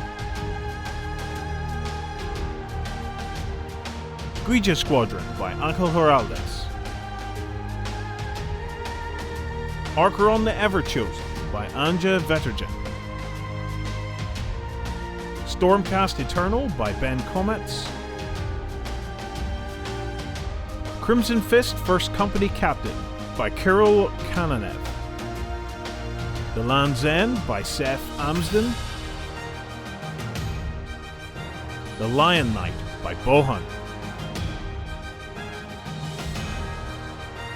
Speaker 1: Guija Squadron by Ángel Heraldes. Archeron the Everchosen by Anja Vetergen. Stormcast Eternal by Ben Comets. Crimson Fist First Company Captain by Kirill Kananev. The Land's End by Seth Amsden. The Lion Knight by Bohan.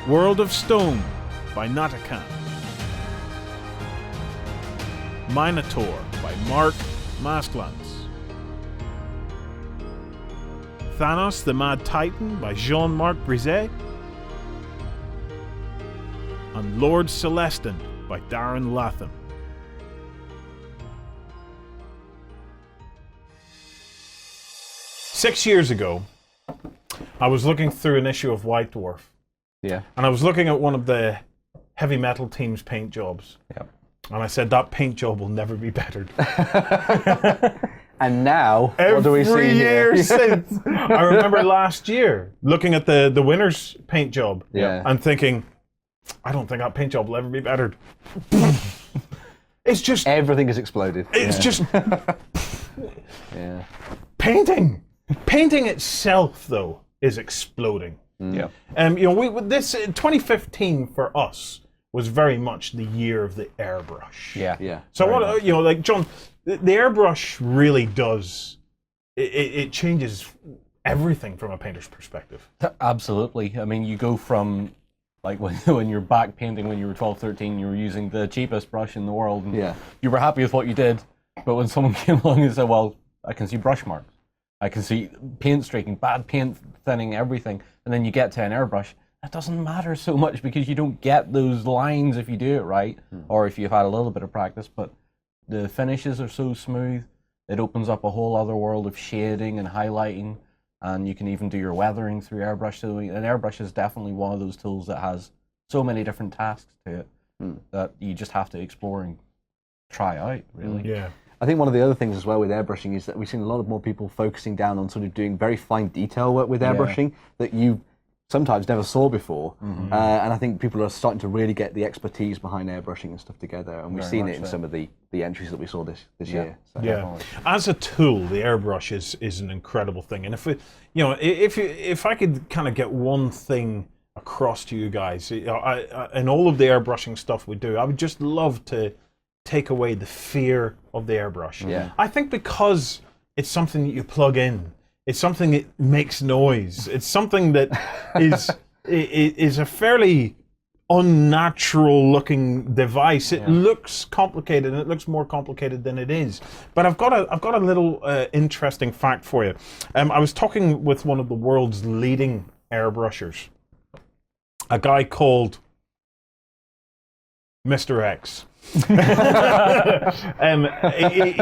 Speaker 1: World of Stone by Natakan. Minotaur by Mark Masklands. Thanos the Mad Titan by Jean-Marc Brizet. And Lord Celestin by Darren Latham. Six years ago, I was looking through an issue of White Dwarf,
Speaker 5: Yeah.
Speaker 1: and I was looking at one of the heavy metal team's paint jobs.
Speaker 5: Yep.
Speaker 1: And I said, that paint job will never be bettered.
Speaker 5: And now, what do we see
Speaker 1: Every
Speaker 5: here?
Speaker 1: year since. I remember last year looking at the winner's paint job
Speaker 5: Yeah.
Speaker 1: and thinking, I don't think that paint job will ever be bettered. It's just,
Speaker 5: Everything has exploded.
Speaker 1: it's just
Speaker 5: Yeah.
Speaker 1: painting. Painting itself, though, is exploding.
Speaker 5: Yeah.
Speaker 1: You know, this 2015 for us was very much the year of the airbrush.
Speaker 3: Yeah.
Speaker 5: Yeah.
Speaker 1: So what, you know, like John, the airbrush really does. It changes everything from a painter's perspective.
Speaker 3: Absolutely. I mean, you go from like when you're back painting when you were 12, 13, you were using the cheapest brush in the world, and
Speaker 5: Yeah.
Speaker 3: you were happy with what you did. But when someone came along and said, "Well, I can see brush marks, I can see paint streaking, bad paint thinning, everything," and then you get to an airbrush, that doesn't matter so much because you don't get those lines if you do it right, or if you've had a little bit of practice. But the finishes are so smooth, it opens up a whole other world of shading and highlighting. and you can even do your weathering through airbrush. So an airbrush is definitely one of those tools that has so many different tasks to it that you just have to explore and try out, really.
Speaker 1: Yeah.
Speaker 5: I think one of the other things as well with airbrushing is that we've seen a lot of more people focusing down on sort of doing very fine detail work with airbrushing that you sometimes never saw before. And I think people are starting to really get the expertise behind airbrushing and stuff together, and we've seen it in some of the entries that we saw this year. So.
Speaker 1: Yeah, as a tool, the airbrush is an incredible thing. And if I could kind of get one thing across to you guys, and all of the airbrushing stuff we do, I would just love to take away the fear of the airbrush.
Speaker 5: Yeah.
Speaker 1: I think because it's something that you plug in, it's something that makes noise, it's something that is a fairly unnatural looking device. It looks complicated, and it looks more complicated than it is. But I've got a little interesting fact for you. I was talking with one of the world's leading airbrushers, a guy called Mr. X. He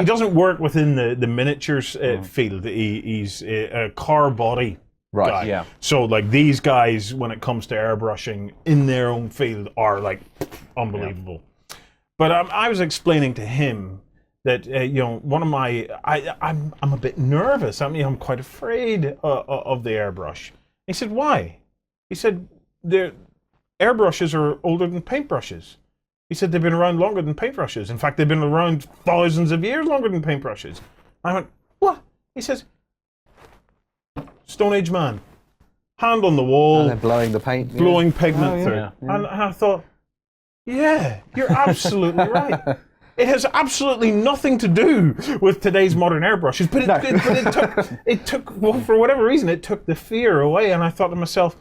Speaker 1: doesn't work within the miniatures field. He's a car body guy.
Speaker 3: Yeah.
Speaker 1: So like these guys, when it comes to airbrushing in their own field, are like unbelievable. But I was explaining to him that one of my I'm a bit nervous. I'm quite afraid of the airbrush. He said, why? He said, the airbrushes are older than paintbrushes. He said they've been around longer than paintbrushes. In fact, they've been around thousands of years longer than paintbrushes. I went, what? He says, Stone Age man, hand on the wall,
Speaker 5: And they're blowing the paint.
Speaker 1: blowing pigment through.
Speaker 3: Yeah.
Speaker 1: And I thought, yeah, you're absolutely right. It has absolutely nothing to do with today's modern airbrushes, but it took well, for whatever reason, it took the fear away. And I thought to myself,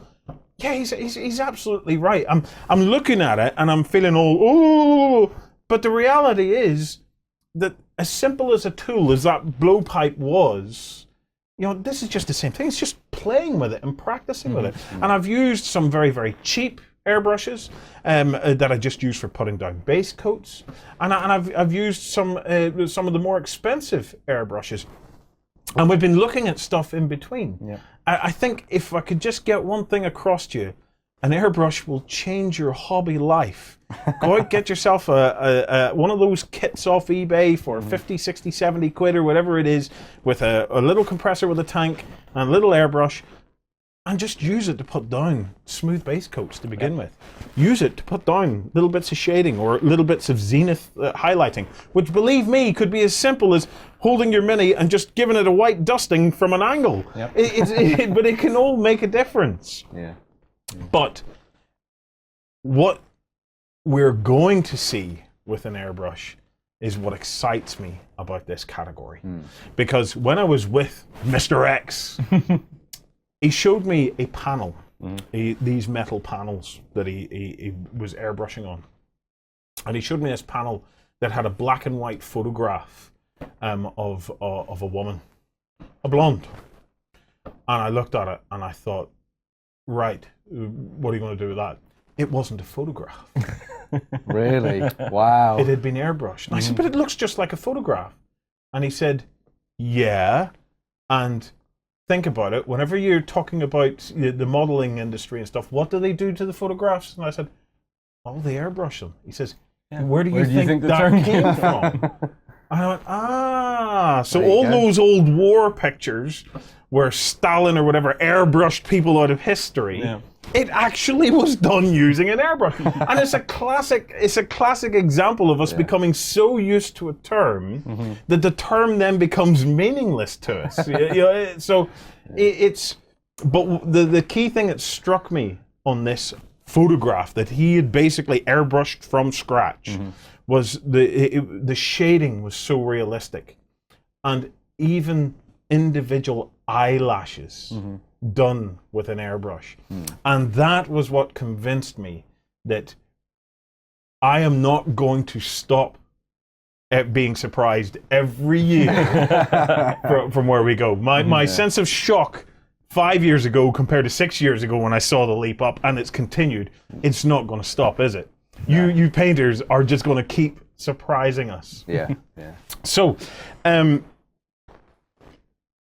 Speaker 1: yeah, he's absolutely right. I'm looking at it and I'm feeling all, but the reality is that as simple as a tool as that blowpipe was, this is just the same thing. It's just playing with it and practicing with it. And I've used some very, very cheap airbrushes that I just use for putting down base coats, and I've used some of the more expensive airbrushes. And we've been looking at stuff in between. Yeah. I think if I could just get one thing across to you, an airbrush will change your hobby life. Go out, get yourself one of those kits off eBay for 50, 60, 70 quid or whatever it is, with a little compressor with a tank and a little airbrush, and just use it to put down smooth base coats to begin with. Use it to put down little bits of shading or little bits of zenith highlighting, which, believe me, could be as simple as holding your Mini and just giving it a white dusting from an angle.
Speaker 3: Yep.
Speaker 1: But it can all make a difference.
Speaker 5: Yeah.
Speaker 1: But what we're going to see with an airbrush is what excites me about this category. Because when I was with Mr. X, he showed me a panel, these metal panels that he was airbrushing on. And he showed me this panel that had a black and white photograph of a woman, a blonde. And I looked at it and I thought, right, what are you going to do with that? It wasn't a photograph.
Speaker 5: Really? Wow.
Speaker 1: It had been airbrushed. And I said, but it looks just like a photograph. And he said, yeah, and think about it. Whenever you're talking about the modeling industry and stuff, what do they do to the photographs? And I said, oh, they airbrush them. He says, where do you think
Speaker 3: the
Speaker 1: that
Speaker 3: term
Speaker 1: came from? And I went, so
Speaker 5: There you
Speaker 1: all
Speaker 5: go.
Speaker 1: those old war pictures where Stalin or whatever airbrushed people out of history, it actually was done using an airbrush. And it's a classic example of us becoming so used to a term that the term then becomes meaningless to us. But the key thing that struck me on this photograph that he had basically airbrushed from scratch was the shading was so realistic, and even individual eyelashes done with an airbrush. And that was what convinced me that I am not going to stop at being surprised every year from where we go. My sense of shock 5 years ago compared to 6 years ago when I saw the leap up, and it's continued. It's not going to stop, is it? You painters are just going to keep surprising us.
Speaker 5: Yeah.
Speaker 1: So,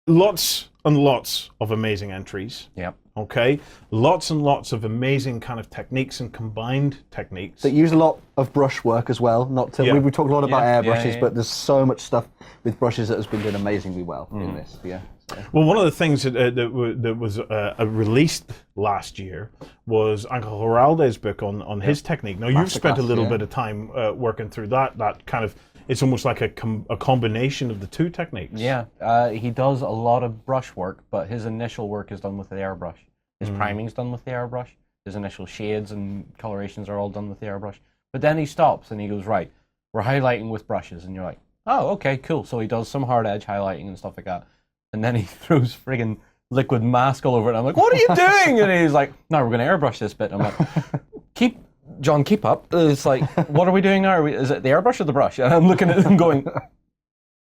Speaker 1: lots and lots of amazing entries.
Speaker 3: Yep.
Speaker 1: Okay, lots and lots of amazing kind of techniques and combined techniques.
Speaker 5: That use a lot of brush work as well. Not to,
Speaker 1: Yeah.
Speaker 5: we talk a lot about airbrushes,
Speaker 3: yeah.
Speaker 5: but there's so much stuff with brushes that has been done amazingly well in this. Yeah. So.
Speaker 1: Well, one of the things that was released last year was Uncle Geralde's book on his technique. Now, you've spent a
Speaker 5: Masterclass,
Speaker 1: little
Speaker 5: yeah.
Speaker 1: bit of time working through that kind of, it's almost like a combination of the two techniques.
Speaker 3: Yeah, he does a lot of brush work, but his initial work is done with the airbrush. His priming's done with the airbrush. His initial shades and colorations are all done with the airbrush. But then he stops and he goes, right, we're highlighting with brushes. And you're like, oh, okay, cool. So he does some hard edge highlighting and stuff like that. And then he throws friggin' liquid mask all over it. And I'm like, what are you doing? And he's like, no, we're going to airbrush this bit. And I'm like, John, keep up. It's like, what are we doing now? Is it the airbrush or the brush? And I'm looking at him going,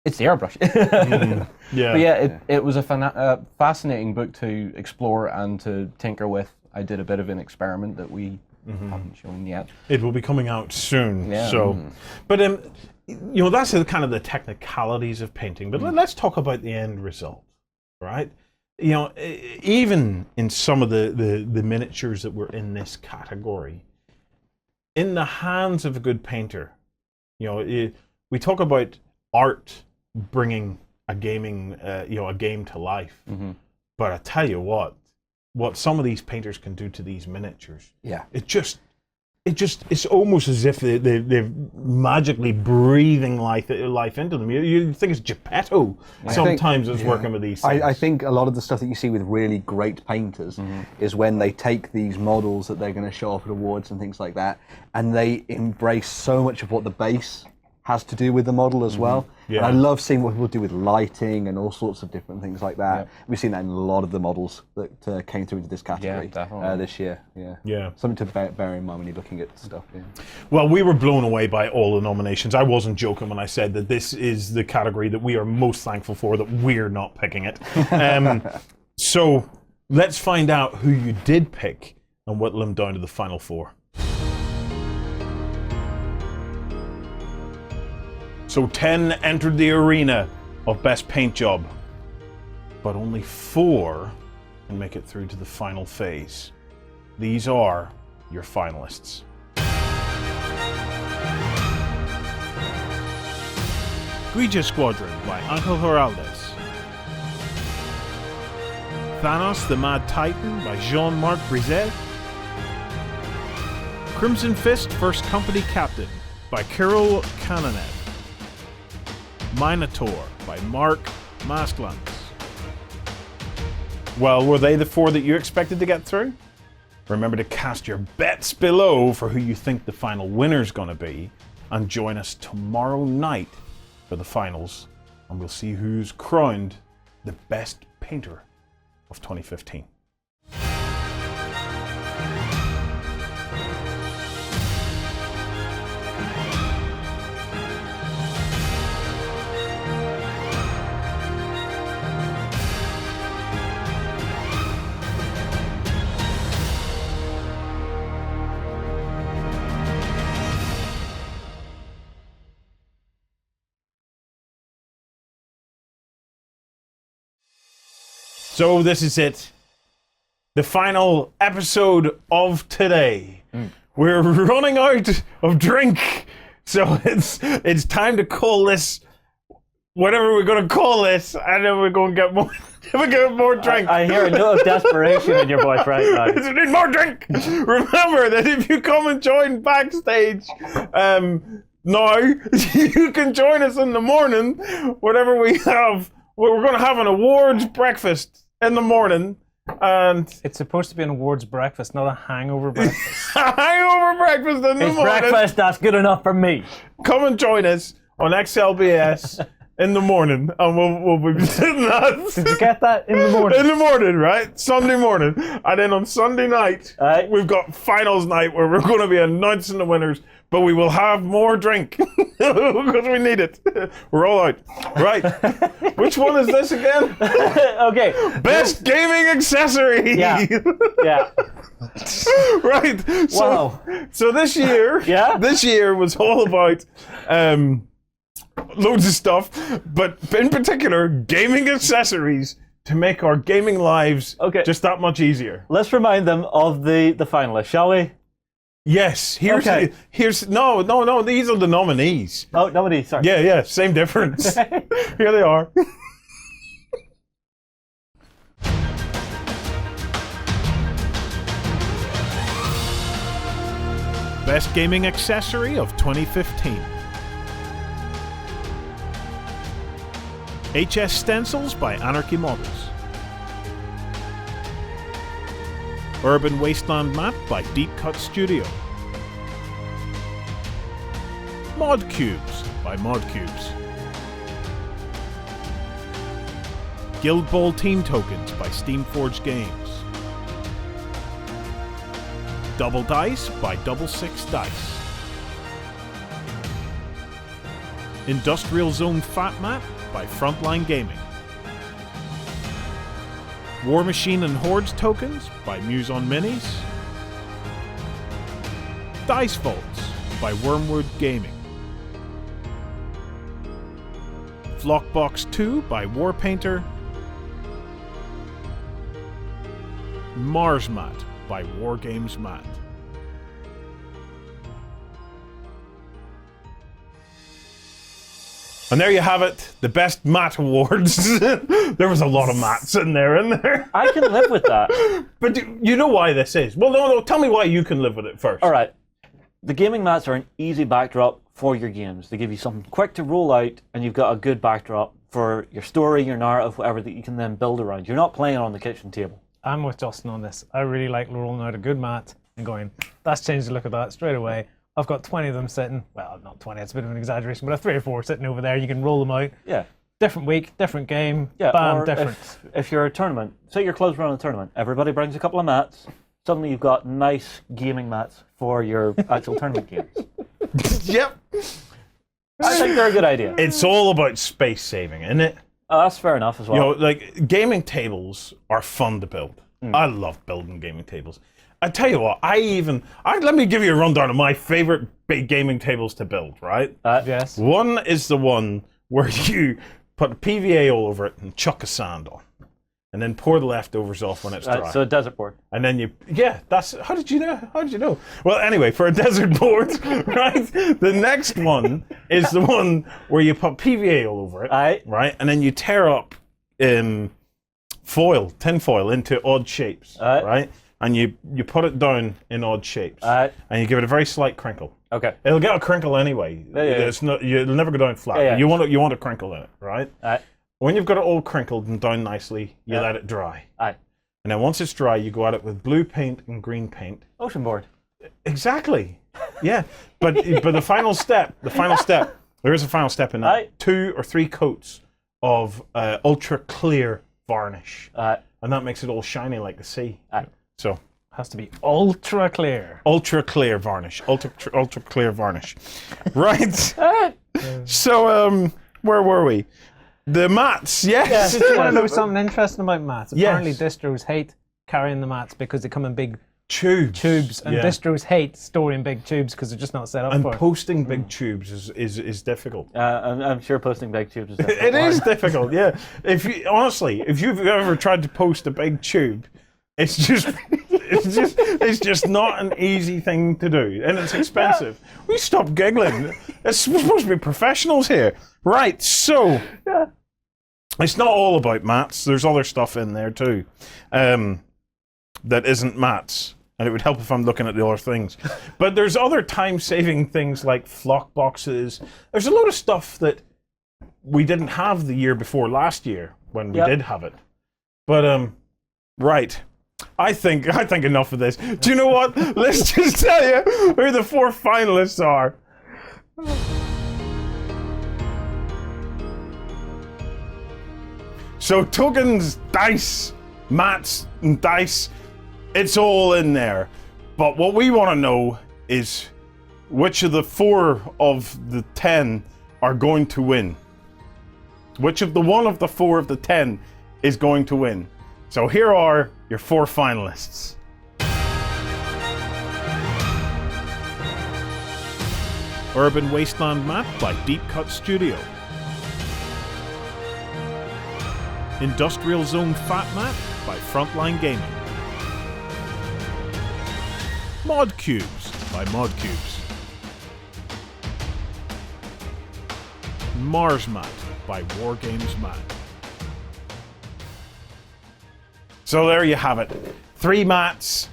Speaker 3: it's the airbrush.
Speaker 1: Yeah.
Speaker 3: But yeah, it was a fascinating book to explore and to tinker with. I did a bit of an experiment that we haven't shown yet.
Speaker 1: It will be coming out soon.
Speaker 3: Yeah.
Speaker 1: So, but that's the kind of the technicalities of painting. But let's talk about the end result, right? Even in some of the miniatures that were in this category, in the hands of a good painter, we talk about art bringing a game to life. But I tell you what some of these painters can do to these miniatures.
Speaker 5: Yeah.
Speaker 1: It's almost as if they're magically breathing life into them. You think it's Geppetto sometimes is working with these things.
Speaker 5: I think a lot of the stuff that you see with really great painters is when they take these models that they're going to show off at awards and things like that, and they embrace so much of what the base has to do with the model as well.
Speaker 1: Yeah.
Speaker 5: And I love seeing what people do with lighting and all sorts of different things like that. We've seen that in a lot of the models that came through into this category this year. Yeah. Something to bear in mind when you're looking at stuff. Yeah.
Speaker 1: Well, we were blown away by all the nominations. I wasn't joking when I said that this is the category that we are most thankful for, that we're not picking it. So let's find out who you did pick and whittle them down to the final four. So 10 entered the arena of Best Paint Job, but only 4 can make it through to the final phase. These are your finalists. Guija Squadron by Ángel Heraldez. Thanos the Mad Titan by Jean-Marc Brizet. Crimson Fist First Company Captain by Kirill Kananev. Minotaur by Mark Masklans. Well, were they the 4 that you expected to get through? Remember to cast your bets below for who you think the final winner's going to be, and join us tomorrow night for the finals, and we'll see who's crowned the best painter of 2015. So this is it. The final episode of today. We're running out of drink. So it's time to call this whatever we're going to call this, and then we're going to get more drink.
Speaker 2: I hear a note of desperation in your voice right now.
Speaker 1: We need more drink. Remember that if you come and join backstage, now you can join us in the morning. Whatever we have, we're going to have an awards breakfast in the morning, and
Speaker 4: It's supposed to be an awards breakfast, not a hangover breakfast.
Speaker 1: a hangover breakfast in the
Speaker 2: It's
Speaker 1: morning.
Speaker 2: breakfast, that's good enough for me.
Speaker 1: Come and join us on XLBS in the morning, and we'll be sitting
Speaker 2: Did you get that? In the morning.
Speaker 1: in the morning, right? Sunday morning. And then on Sunday night,
Speaker 2: Right.
Speaker 1: we've got finals night where we're going to be announcing the winners, but we will have more drink because we need it. We're all out. Right. Which one is this again?
Speaker 2: Okay.
Speaker 1: Best gaming accessory.
Speaker 2: Yeah. Yeah.
Speaker 1: Right. So,
Speaker 2: Wow.
Speaker 1: so this year,
Speaker 2: Yeah?
Speaker 1: this year was all about loads of stuff, but in particular, gaming accessories to make our gaming lives just that much easier.
Speaker 2: Let's remind them of the finalists, shall we?
Speaker 1: Yes. Here's no. These are the nominees.
Speaker 2: Oh, nominees. Sorry.
Speaker 1: Yeah. Same difference. Here they are. Best gaming accessory of 2015. HS Stencils by Anarchy Models. Urban Wasteland Map by Deep Cut Studio. Mod Cubes by Mod Cubes. Guild Ball Team Tokens by Steamforged Games. Double Dice by Double Six Dice. Industrial Zone Fat Map by Frontline Gaming. War Machine and Hordes Tokens by Muse on Minis. Dice Vaults by Wormwood Gaming. Flockbox 2 by Warpainter. Mars Mat by Wargames Mat. And there you have it, the best mat awards. There was a lot of mats in there.
Speaker 2: I can live with that.
Speaker 1: But you know why this is? Well, no, tell me why you can live with it first.
Speaker 2: All right. The gaming mats are an easy backdrop for your games. They give you something quick to roll out, and you've got a good backdrop for your story, your narrative, whatever that you can then build around. You're not playing on the kitchen table.
Speaker 4: I'm with Justin on this. I really like rolling out a good mat and going, that's changed the look of that straight away. I've got 20 of them sitting. Well, not 20, it's a bit of an exaggeration, but I have 3 or 4 sitting over there. You can roll them out.
Speaker 2: Yeah.
Speaker 4: Different week, different game,
Speaker 2: Yeah,
Speaker 4: bam,
Speaker 2: or
Speaker 4: different.
Speaker 2: If you're a tournament, say you're close around a tournament, everybody brings a couple of mats. Suddenly you've got nice gaming mats for your actual tournament games.
Speaker 1: Yep.
Speaker 2: I think they're a good idea.
Speaker 1: It's all about space saving, isn't it?
Speaker 2: Oh, that's fair enough as well.
Speaker 1: You know, like, gaming tables are fun to build. I love building gaming tables. I tell you what, let me give you a rundown of my favorite big gaming tables to build, right?
Speaker 4: Yes.
Speaker 1: One is the one where you put a PVA all over it and chuck a sand on. And then pour the leftovers off when it's dry.
Speaker 2: So a desert board.
Speaker 1: And then how did you know? Well, anyway, for a desert board, right? The next one is the one where you put PVA all over it, right? And then you tear up tin foil into odd shapes, right? And you put it down in odd shapes, and you give it a very slight crinkle.
Speaker 2: Okay.
Speaker 1: It'll get a crinkle anyway. It's not. It'll never go down flat. You want a crinkle in it, right? When you've got it all crinkled and down nicely, you let it dry. And then once it's dry, you go at it with blue paint and green paint.
Speaker 2: Ocean board.
Speaker 1: Exactly. Yeah. But the final step, there is a final step in that. 2 or 3 coats of ultra clear varnish. And that makes it all shiny like the sea. So
Speaker 4: Has to be ultra clear.
Speaker 1: Ultra clear varnish. Ultra clear varnish. Right. So where were we? The mats, yes.
Speaker 4: Did you want to know something interesting about mats? Apparently
Speaker 1: Yes.
Speaker 4: distros hate carrying the mats because they come in big
Speaker 1: tubes.
Speaker 4: and
Speaker 1: Yeah.
Speaker 4: distros hate storing big tubes because they're just not set up
Speaker 1: And
Speaker 4: for it.
Speaker 1: posting big tubes is difficult.
Speaker 2: I'm sure posting big tubes is difficult.
Speaker 1: It is difficult, yeah. If you've ever tried to post a big tube, it's just not an easy thing to do, and it's expensive. We stop giggling. It's supposed to be professionals here, right? So it's not all about mats. There's other stuff in there too, that isn't mats. And it would help if I'm looking at the other things. But there's other time-saving things like flock boxes. There's a lot of stuff that we didn't have the year before last year when we did have it. But right. I think enough of this. Do you know what? Let's just tell you who the 4 finalists are. So tokens, dice, mats, and dice, it's all in there. But what we want to know is which of the 4 of the 10 are going to win. Which of the 1 of the 4 of the 10 is going to win. So here are your 4 finalists. Urban Wasteland Map by Deep Cut Studio. Industrial Zone Fat Mat by Frontline Gaming. Mod Cubes by Mod Cubes. Mars Mat by Wargames Mat. So there you have it. 3 mats,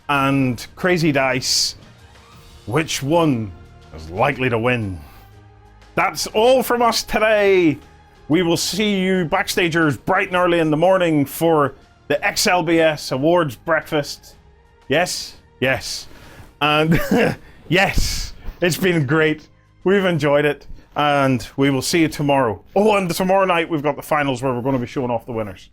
Speaker 1: and crazy dice. Which one is likely to win? That's all from us today. We will see you backstagers bright and early in the morning for the XLBS Awards breakfast. Yes, yes, and yes, it's been great. We've enjoyed it, and we will see you tomorrow. Oh, and tomorrow night we've got the finals where we're going to be showing off the winners.